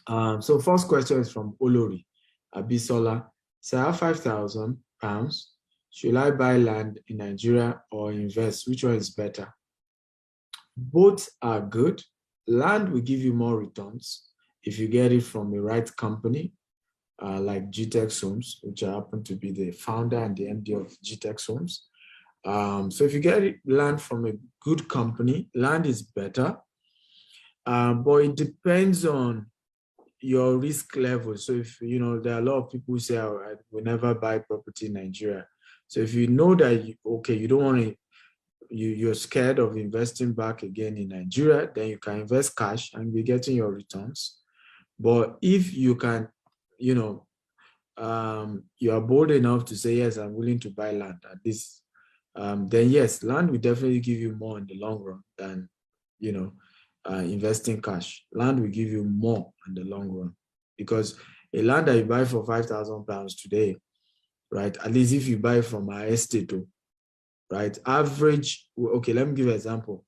So first question is from Olori Abisola. So I have £5,000. Should I buy land in Nigeria or invest? Which one is better? Both are good. Land will give you more returns if you get it from a right company, like GTEX Homes, which I happen to be the founder and the MD of GTEX Homes. So if you get land from a good company, land is better. But it depends on your risk level. So if, you know, there are a lot of people who say, oh, I will never buy property in Nigeria. So if you know that, you don't want to, you're scared of investing back again in Nigeria, then you can invest cash and be getting your returns. But if you can, you know, you are bold enough to say, yes, I'm willing to buy land at this, then yes, land will definitely give you more in the long run than, you know, investing cash. Land will give you more in the long run, because a land that you buy for £5,000 today, right? At least if you buy from our estate, right? Average, okay, let me give you an example.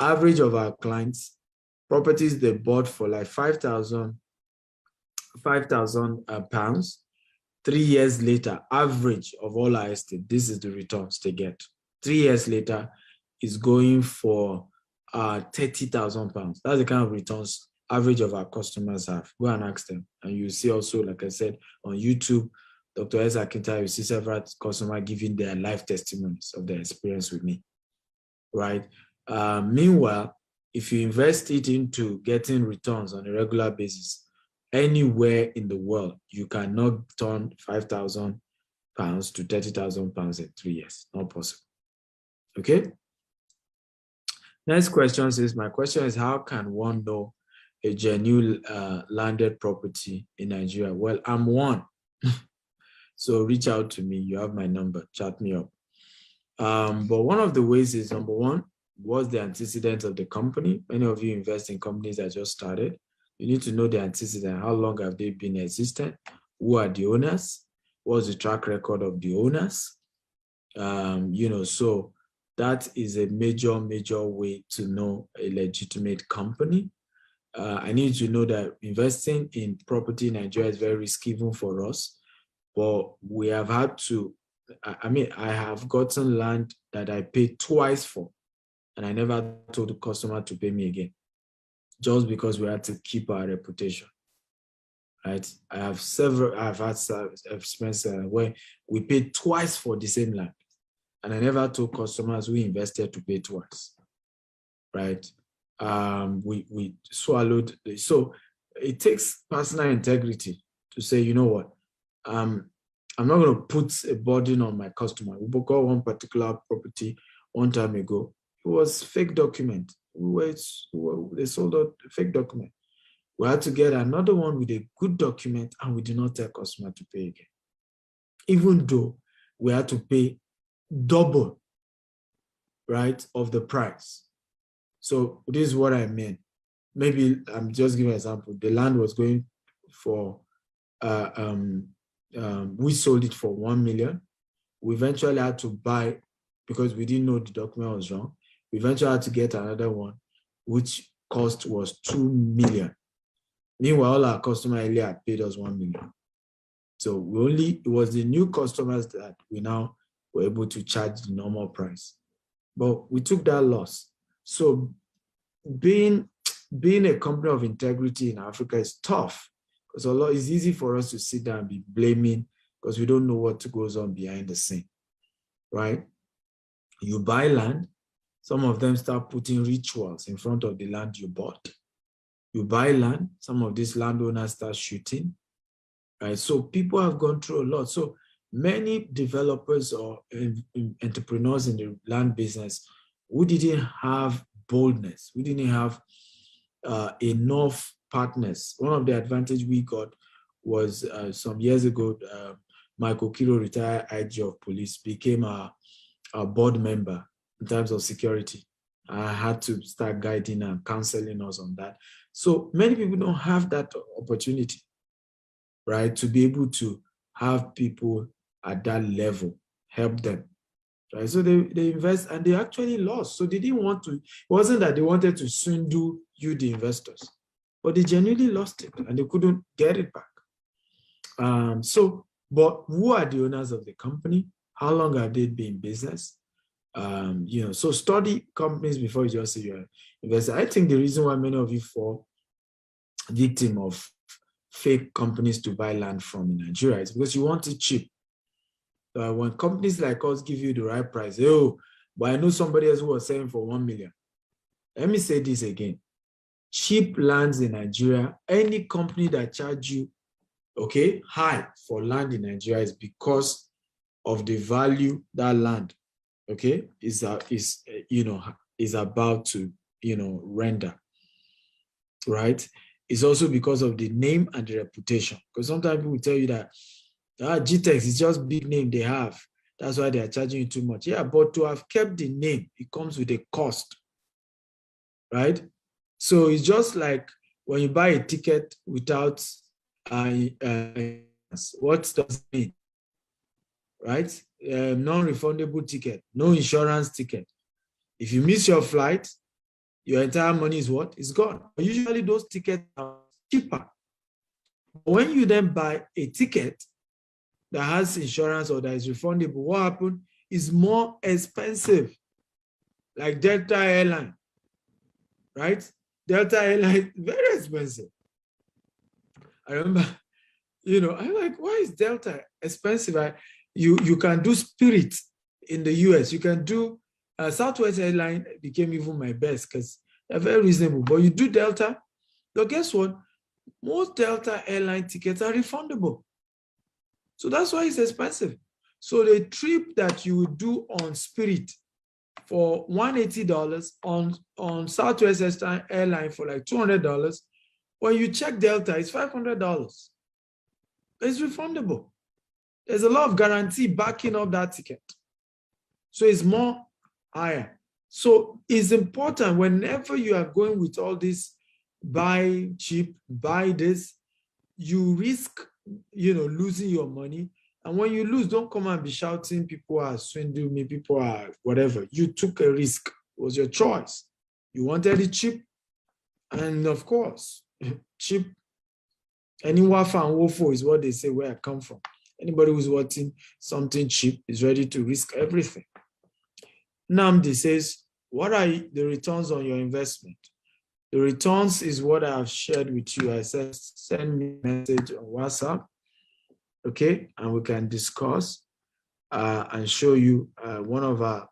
Average of our clients, properties they bought for like £5,000 pounds. 3 years later, average of all our estate, this is the returns they get. 3 years later is going for £30,000. That's the kind of returns average of our customers have. Go and ask them. And you see also, like I said, on YouTube, Dr. Ezra Kinta, you see several customers giving their life testimonies of their experience with me, right? Meanwhile, if you invest it into getting returns on a regular basis, anywhere in the world, you cannot turn £5,000 to £30,000 in 3 years. Not possible. Okay? Next question says, my question is, how can one know a genuine landed property in Nigeria? Well, I'm one. So reach out to me. You have my number. Chat me up. But one of the ways is, number one, what's the antecedent of the company? Many of you invest in companies that just started. You need to know the antecedent. How long have they been existent? Who are the owners? What's the track record of the owners? You know, so that is a major way to know a legitimate company. I need to know that investing in property in Nigeria is very risky even for us. But we have had to, I have gotten land that I paid twice for, and I never told the customer to pay me again, just because we had to keep our reputation, right? I've had experience where we paid twice for the same land, and I never told customers who invested to pay twice, right? We swallowed. So it takes personal integrity to say, you know what, I'm not going to put a burden on my customer. We bought one particular property one time ago. it was fake document. They sold a fake document. We had to get another one with a good document, and we did not tell customer to pay again, even though we had to pay double, right, of the price. So this is what I mean. Maybe I'm just giving an example. The land was going for, we sold it for 1 million. We eventually had to buy, because we didn't know the document was wrong. We eventually had to get another one, which cost was 2 million. Meanwhile, all our customers earlier had paid us 1 million. So it was the new customers that we now were able to charge the normal price. But we took that loss. So being a company of integrity in Africa is tough, because it's easy for us to sit down and be blaming because we don't know what goes on behind the scene, right? You buy land, some of them start putting rituals in front of the land you bought. You buy land, some of these landowners start shooting, right? So people have gone through a lot. So many developers or entrepreneurs in the land business who didn't have boldness, we didn't have enough partners. One of the advantages we got was some years ago, Michael Kiro, retired IG of police, became a board member in terms of security. I had to start guiding and counseling us on that. So many people don't have that opportunity, right? To be able to have people at that level help them, right? So they invest and they actually lost. So they didn't want to, it wasn't that they wanted to swindle you, the investors, but they genuinely lost it and they couldn't get it back. But who are the owners of the company? How long have they been in business? So study companies before you just say you're investor. I think the reason why many of you fall victim of fake companies to buy land from in Nigeria is because you want it cheap. When companies like us give you the right price, but I know somebody else who was selling for 1 million. Let me say this again. Cheap lands in Nigeria, any company that charge you, high for land in Nigeria is because of the value that land, is about to, render, right? It's also because of the name and the reputation. Because sometimes people will tell you that GTEX is just big name they have. That's why they are charging you too much. Yeah, but to have kept the name, it comes with a cost, right? So it's just like when you buy a ticket without what does it mean, right? Non-refundable ticket, no insurance ticket. If you miss your flight, your entire money is what? It's gone. Usually those tickets are cheaper. When you then buy a ticket that has insurance or that is refundable, what happens is more expensive. Like Delta Airline, right? Delta Airline, very expensive. I remember, I'm like, why is Delta expensive? You can do Spirit in the US. You can do Southwest Airline became even my best because they're very reasonable. But you do Delta, but guess what? Most Delta Airline tickets are refundable. So that's why it's expensive. So the trip that you would do on Spirit for $180 on Southwest Airline for like $200, when you check Delta, it's $500. It's refundable. There's a lot of guarantee backing up that ticket. So it's more higher. So it's important whenever you are going with all this, buy cheap, buy this, you risk, losing your money. And when you lose, don't come and be shouting, people are swindling me, people are whatever. You took a risk. It was your choice. You wanted it cheap. And of course, cheap. Any wafa and wofo is what they say where I come from. Anybody who's wanting something cheap is ready to risk everything. Namdi says, what are the returns on your investment? The returns is what I have shared with you. I said, send me a message on WhatsApp, and we can discuss and show you one of our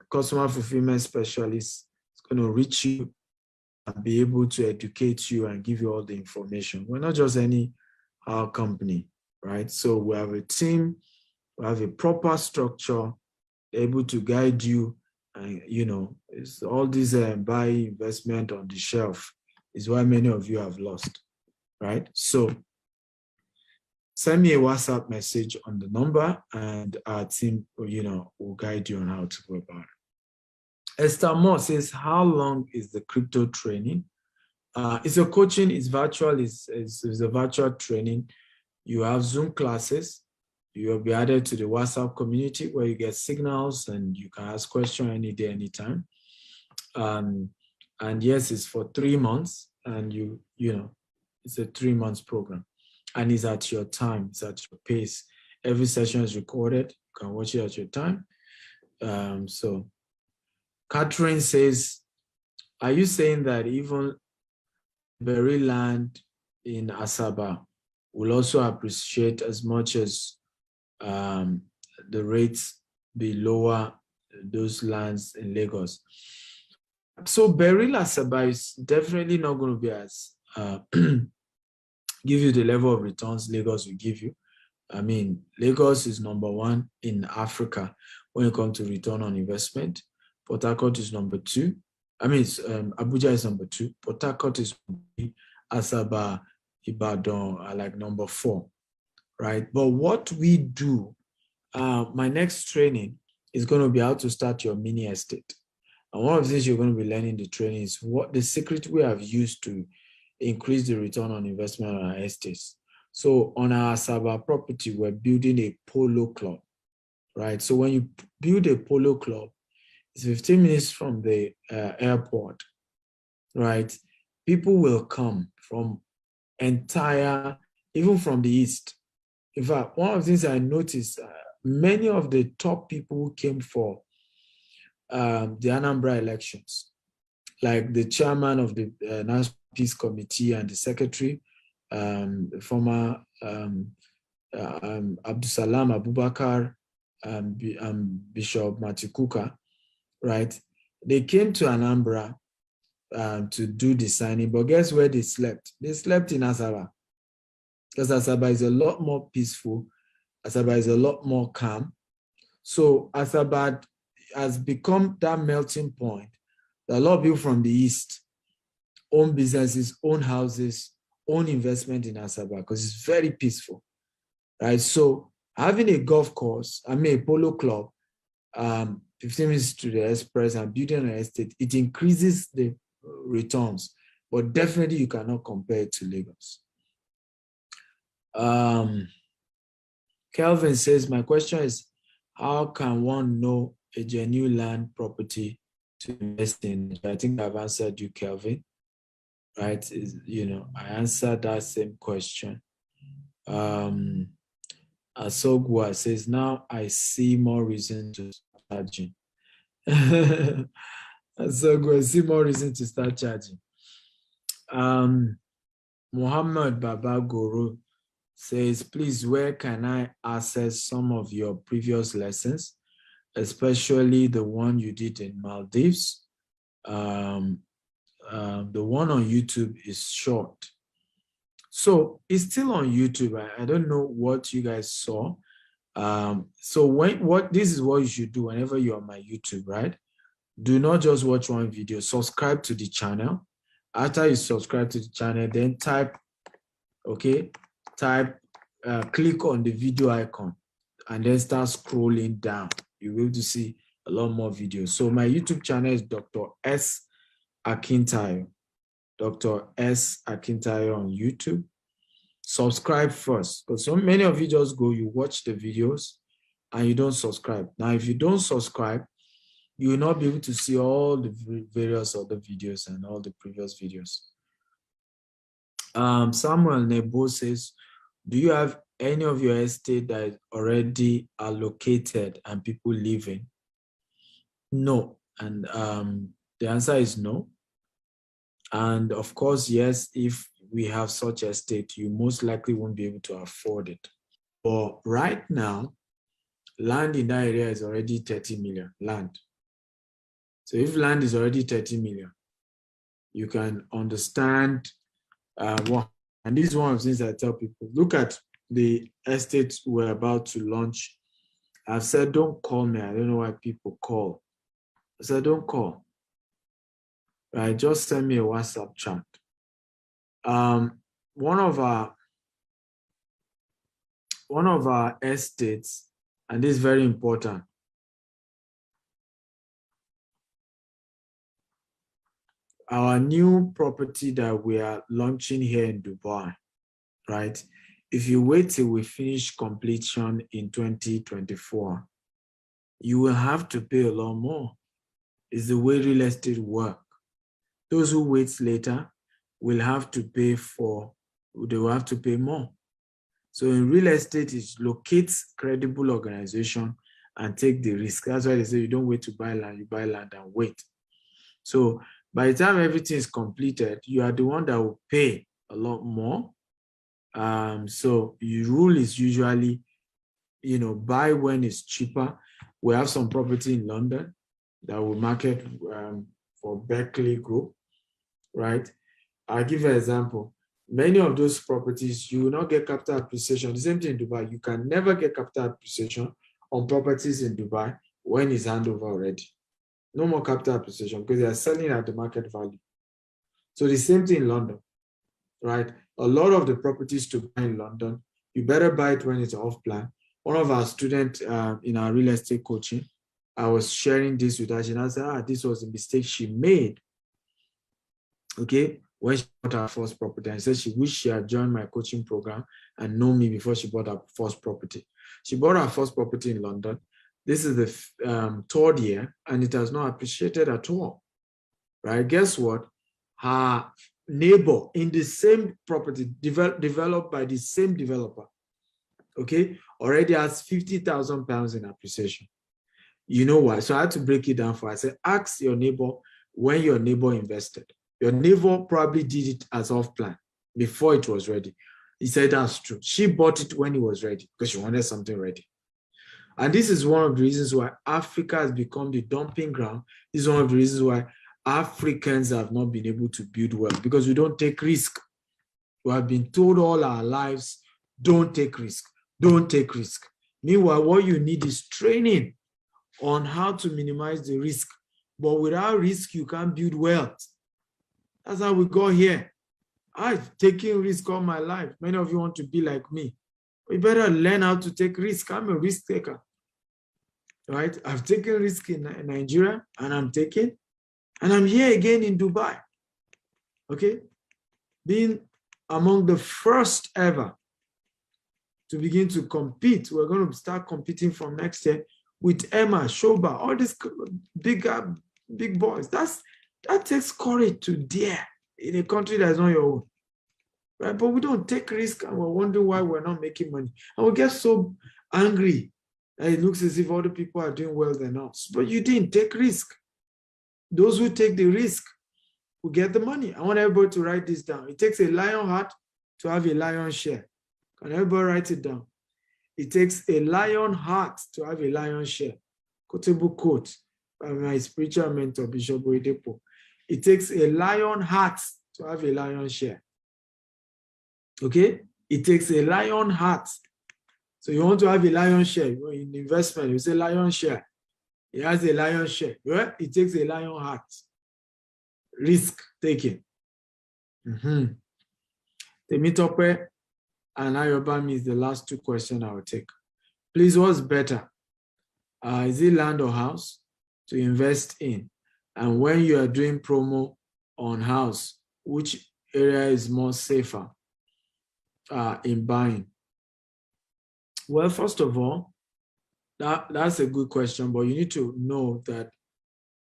customer fulfillment specialists is going to reach you and be able to educate you and give you all the information. We're not just any company, right? So we have a team, we have a proper structure, able to guide you And, you know, it's all this buy investment on the shelf is why many of you have lost, right? So send me a WhatsApp message on the number and our team, you know, will guide you on how to go about it. Esther Moore says, how long is the crypto training? It's a coaching, it's virtual, it's a virtual training. You have Zoom classes. You will be added to the WhatsApp community where you get signals and you can ask questions any day, anytime. And yes, it's for 3 months, and you know, it's a 3 months program, and it's at your time, it's at your pace. Every session is recorded. You can watch it at your time. So Catherine says, are you saying that even berry land in Asaba will also appreciate as much as the rates be lower those lands in Lagos? So Beril Asaba is definitely not going to be as give you the level of returns Lagos will give you. I mean, Lagos is number 1 in Africa when it comes to return on investment. Port Harcourt is number 2. I mean, Abuja is number 2. Port Harcourt is number 3. Asaba, Ibadan are like number 4, right? But what we do, my next training is going to be how to start your mini estate. And one of the things you're going to be learning the training is what the secret we have used to increase the return on investment on our estates. So on our Asaba property, we're building a polo club, right? So when you build a polo club, it's 15 minutes from the airport, right? People will come from entire, even from the east. In fact, one of the things I noticed, many of the top people who came for the Anambra elections, like the chairman of the National Peace Committee and the secretary, former Abdusalam Abubakar, Bishop Matikuka, right? They came to Anambra to do the signing, but guess where they slept? They slept in Asaba, because Asaba is a lot more peaceful. Asaba is a lot more calm. So Asaba has become that melting point. A lot of people from the east own businesses, own houses, own investment in Asaba because it's very peaceful, right? So having a golf course, I mean a polo club, 15 minutes to the express and building an estate, it increases the returns, but definitely you cannot compare it to Lagos. Kelvin says, my question is, how can one know a genuine land property to invest in? I think I've answered you, Kelvin, right? You know, I answered that same question. Asogwa says, now I see more reason to start charging. Asogwa, I see more reason to start charging. Muhammad Baba Guru says, please, where can I access some of your previous lessons, especially the one you did in Maldives? The one on YouTube is short. So it's still on YouTube. I don't know what you guys saw. So this is what you should do whenever you're on my YouTube, right? Do not just watch one video. Subscribe to the channel. After you subscribe to the channel, then click on the video icon and then start scrolling down. You'll be able to see a lot more videos. So my YouTube channel is Dr. S. Akintayo. Dr. S. Akintayo on YouTube. Subscribe first, because so many of you just go, you watch the videos and you don't subscribe. Now, if you don't subscribe, you will not be able to see all the various other videos and all the previous videos. Samuel Nebo says, do you have any of your estate that is already allocated and people live in? No. And the answer is no. And of course, yes, if we have such estate, you most likely won't be able to afford it. But right now, land in that area is already 30 million, land. So if land is already 30 million, you can understand what, and this is one of the things I tell people, look at the estates we're about to launch. I've said, don't call me. I don't know why people call. So don't call. Right? Just send me a WhatsApp chat. One of our estates, and this is very important. Our new property that we are launching here in Dubai, right? If you wait till we finish completion in 2024, you will have to pay a lot more. It's the way real estate work. Those who wait later will have to pay they will have to pay more. So in real estate, it locates credible organization and take the risk. That's why they say you don't wait to buy land, you buy land and wait. So by the time everything is completed, you are the one that will pay a lot more. So your rule is usually, buy when it's cheaper. We have some property in London that we market for Berkeley Group, right? I'll give you an example. Many of those properties, you will not get capital appreciation. The same thing in Dubai. You can never get capital appreciation on properties in Dubai when it's handover already. No more capital appreciation because they are selling at the market value. So the same thing in London, right? A lot of the properties to buy in London, you better buy it when it's off plan. One of our students in our real estate coaching, I was sharing this with her, and I said, this was a mistake she made. Okay, when she bought her first property, and said she wished she had joined my coaching program and known me before she bought her first property. She bought her first property in London. This is the third year, and it has not appreciated at all, right? Guess what? Her neighbor in the same property developed by the same developer, okay, already has £50,000 in appreciation. You know why? So I had to break it down for her. I said, ask your neighbor when your neighbor invested. Your neighbor probably did it as off plan before it was ready. He said that's true. She bought it when it was ready because she wanted something ready. And this is one of the reasons why Africa has become the dumping ground. This is one of the reasons why Africans have not been able to build wealth, because we don't take risk. We have been told all our lives, don't take risk, don't take risk. Meanwhile, what you need is training on how to minimize the risk. But without risk, you can't build wealth. That's how we got here. I've taken risk all my life. Many of you want to be like me. We better learn how to take risk. I'm a risk taker, right? I've taken risk in Nigeria, and I'm here again in Dubai, okay? Being among the first ever to begin to compete. We're going to start competing from next year with Emma, Shoba, all these big boys. That takes courage to dare in a country that's not your own, right? But we don't take risk, and we're wondering why we're not making money. And we get so angry that it looks as if other people are doing well than us. But you didn't take risk. Those who take the risk will get the money. I want everybody to write this down. It takes a lion heart to have a lion share. Can everybody write it down? It takes a lion heart to have a lion share. Quotable quote by my spiritual mentor, Bishop Oyedepo. It takes a lion heart to have a lion share. Okay? It takes a lion heart. So you want to have a lion share in investment, you say lion share. It has a lion share. Right? It takes a lion heart. Risk taking. Temitope and Ayobami is the last two questions I will take. Please, what's better? Is it land or house to invest in? And when you are doing promo on house, which area is more safer in buying? Well, first of all, that's a good question, but you need to know that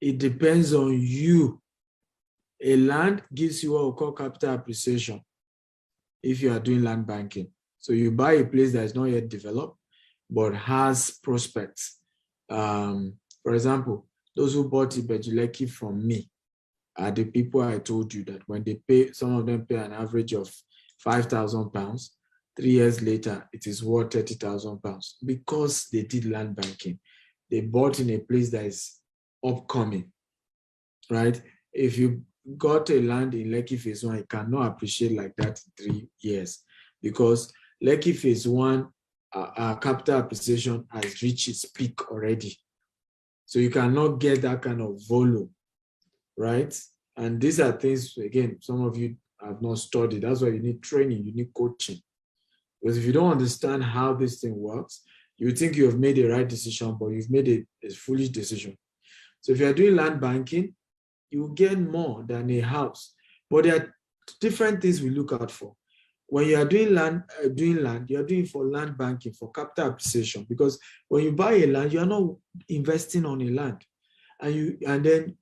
it depends on you. A land gives you what we call capital appreciation if you are doing land banking. So you buy a place that is not yet developed, but has prospects. For example, those who bought Ibejuleki from me are the people I told you that when they pay, some of them pay an average of £5,000. 3 years later, it is worth £30,000 because they did land banking. They bought in a place that is upcoming, right? If you got a land in Lekki Phase 1, it cannot appreciate like that in 3 years because Lekki Phase 1, capital appreciation has reached its peak already. So you cannot get that kind of volume, right? And these are things, again, some of you have not studied. That's why you need training, you need coaching. Because if you don't understand how this thing works, you think you have made the right decision, but you've made a foolish decision. So if you're doing land banking, you will get more than a house. But there are different things we look out for. When you are doing land, you are doing for land banking, for capital appreciation. Because when you buy a land, you are not investing on a land. And then,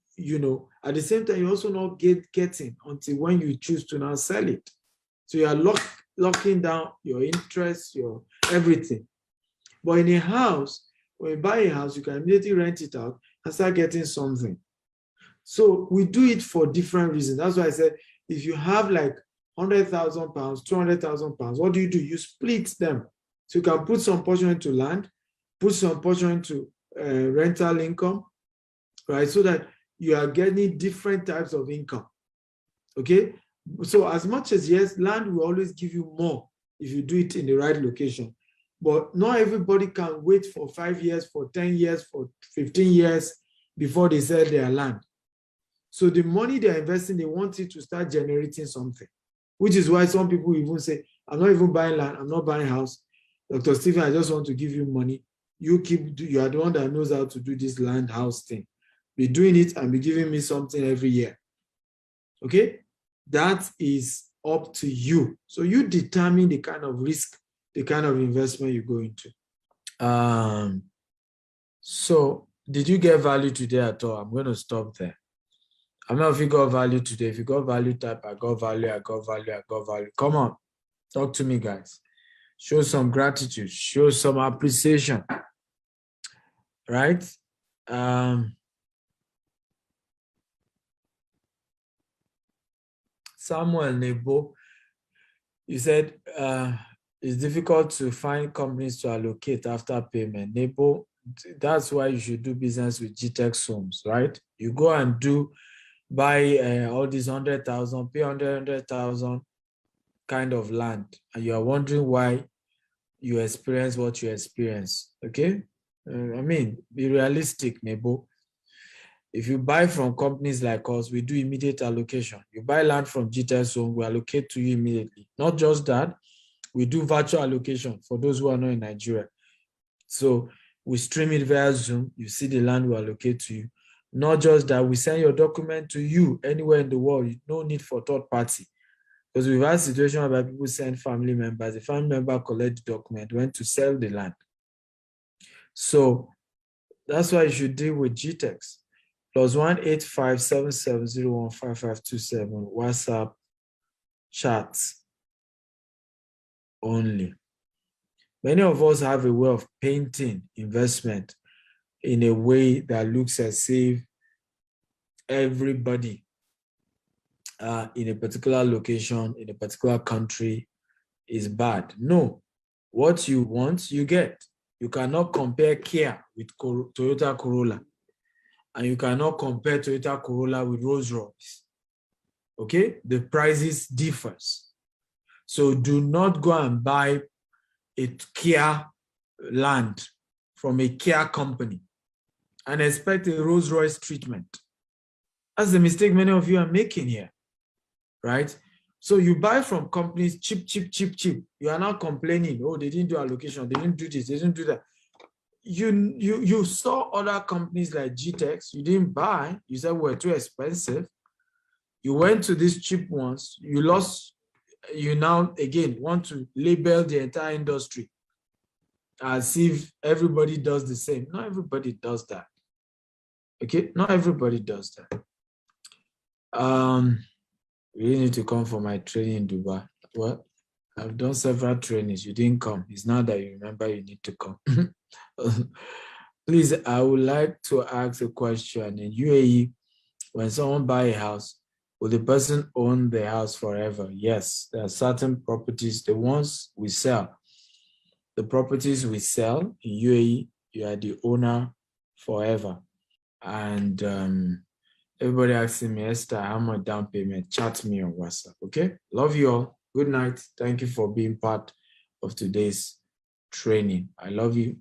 at the same time, you're also not getting until when you choose to now sell it. So you are locking down your interest, your everything. But in a house, when you buy a house, you can immediately rent it out and start getting something. So we do it for different reasons. That's why I said, if you have like 100,000 pounds, 200,000 pounds, what do? You split them. So you can put some portion into land, put some portion into rental income, right? So that you are getting different types of income, okay? So as much as, yes, land will always give you more if you do it in the right location. But not everybody can wait for 5 years, for 10 years, for 15 years before they sell their land. So the money they're investing, they want it to start generating something, which is why some people even say, I'm not even buying land, I'm not buying house. Dr. Stephen, I just want to give you money. You are the one that knows how to do this land house thing. Be doing it and be giving me something every year. Okay? That is up to you. So you determine the kind of risk, the kind of investment you go into. So did you get value today at all? I'm going to stop there. I don't know if you got value today. If you got value, type, I got value, I got value, I got value. Come on, talk to me, guys. Show some gratitude, show some appreciation, right? Samuel Nebo, you said it's difficult to find companies to allocate after payment. Nebo, that's why you should do business with GTEx Homes, right? You go and buy all these 100,000, pay 100,000 kind of land, and you are wondering why you experience what you experience. Okay, I mean, be realistic, Nebo. If you buy from companies like us, we do immediate allocation. You buy land from GTS Home, we allocate to you immediately. Not just that, we do virtual allocation for those who are not in Nigeria. So we stream it via Zoom. You see the land we allocate to you. Not just that, we send your document to you anywhere in the world. No need for third party. Because we've had situations where people send family members. The family member collect the document, went to sell the land. So that's why you should deal with GTEx. +1 8577015527 WhatsApp chats only. Many of us have a way of painting investment in a way that looks as if everybody in a particular location, in a particular country is bad. No, what you want, you get. You cannot compare Kia with Toyota Corolla. And you cannot compare Toyota Corolla with Rolls-Royce. Okay? The prices differs. So do not go and buy a Kia land from a Kia company and expect a Rolls-Royce treatment. That's the mistake many of you are making here, right? So you buy from companies cheap. You are now complaining, oh, they didn't do allocation, they didn't do this, they didn't do that. You saw other companies like GTEx, you didn't buy, you said we're too expensive. You went to these cheap ones, you lost, you now again want to label the entire industry as if everybody does the same. Not everybody does that. Okay, not everybody does that. You really need to come for my training in Dubai. Well, I've done several trainings. You didn't come. It's not that you remember you need to come. Please, I would like to ask a question. In UAE, when someone buys a house, will the person own the house forever? Yes, there are certain properties, the ones we sell. The properties we sell in UAE, you are the owner forever. And everybody asking me, Esther, how much down payment? Chat me on WhatsApp, okay? Love you all. Good night. Thank you for being part of today's training. I love you.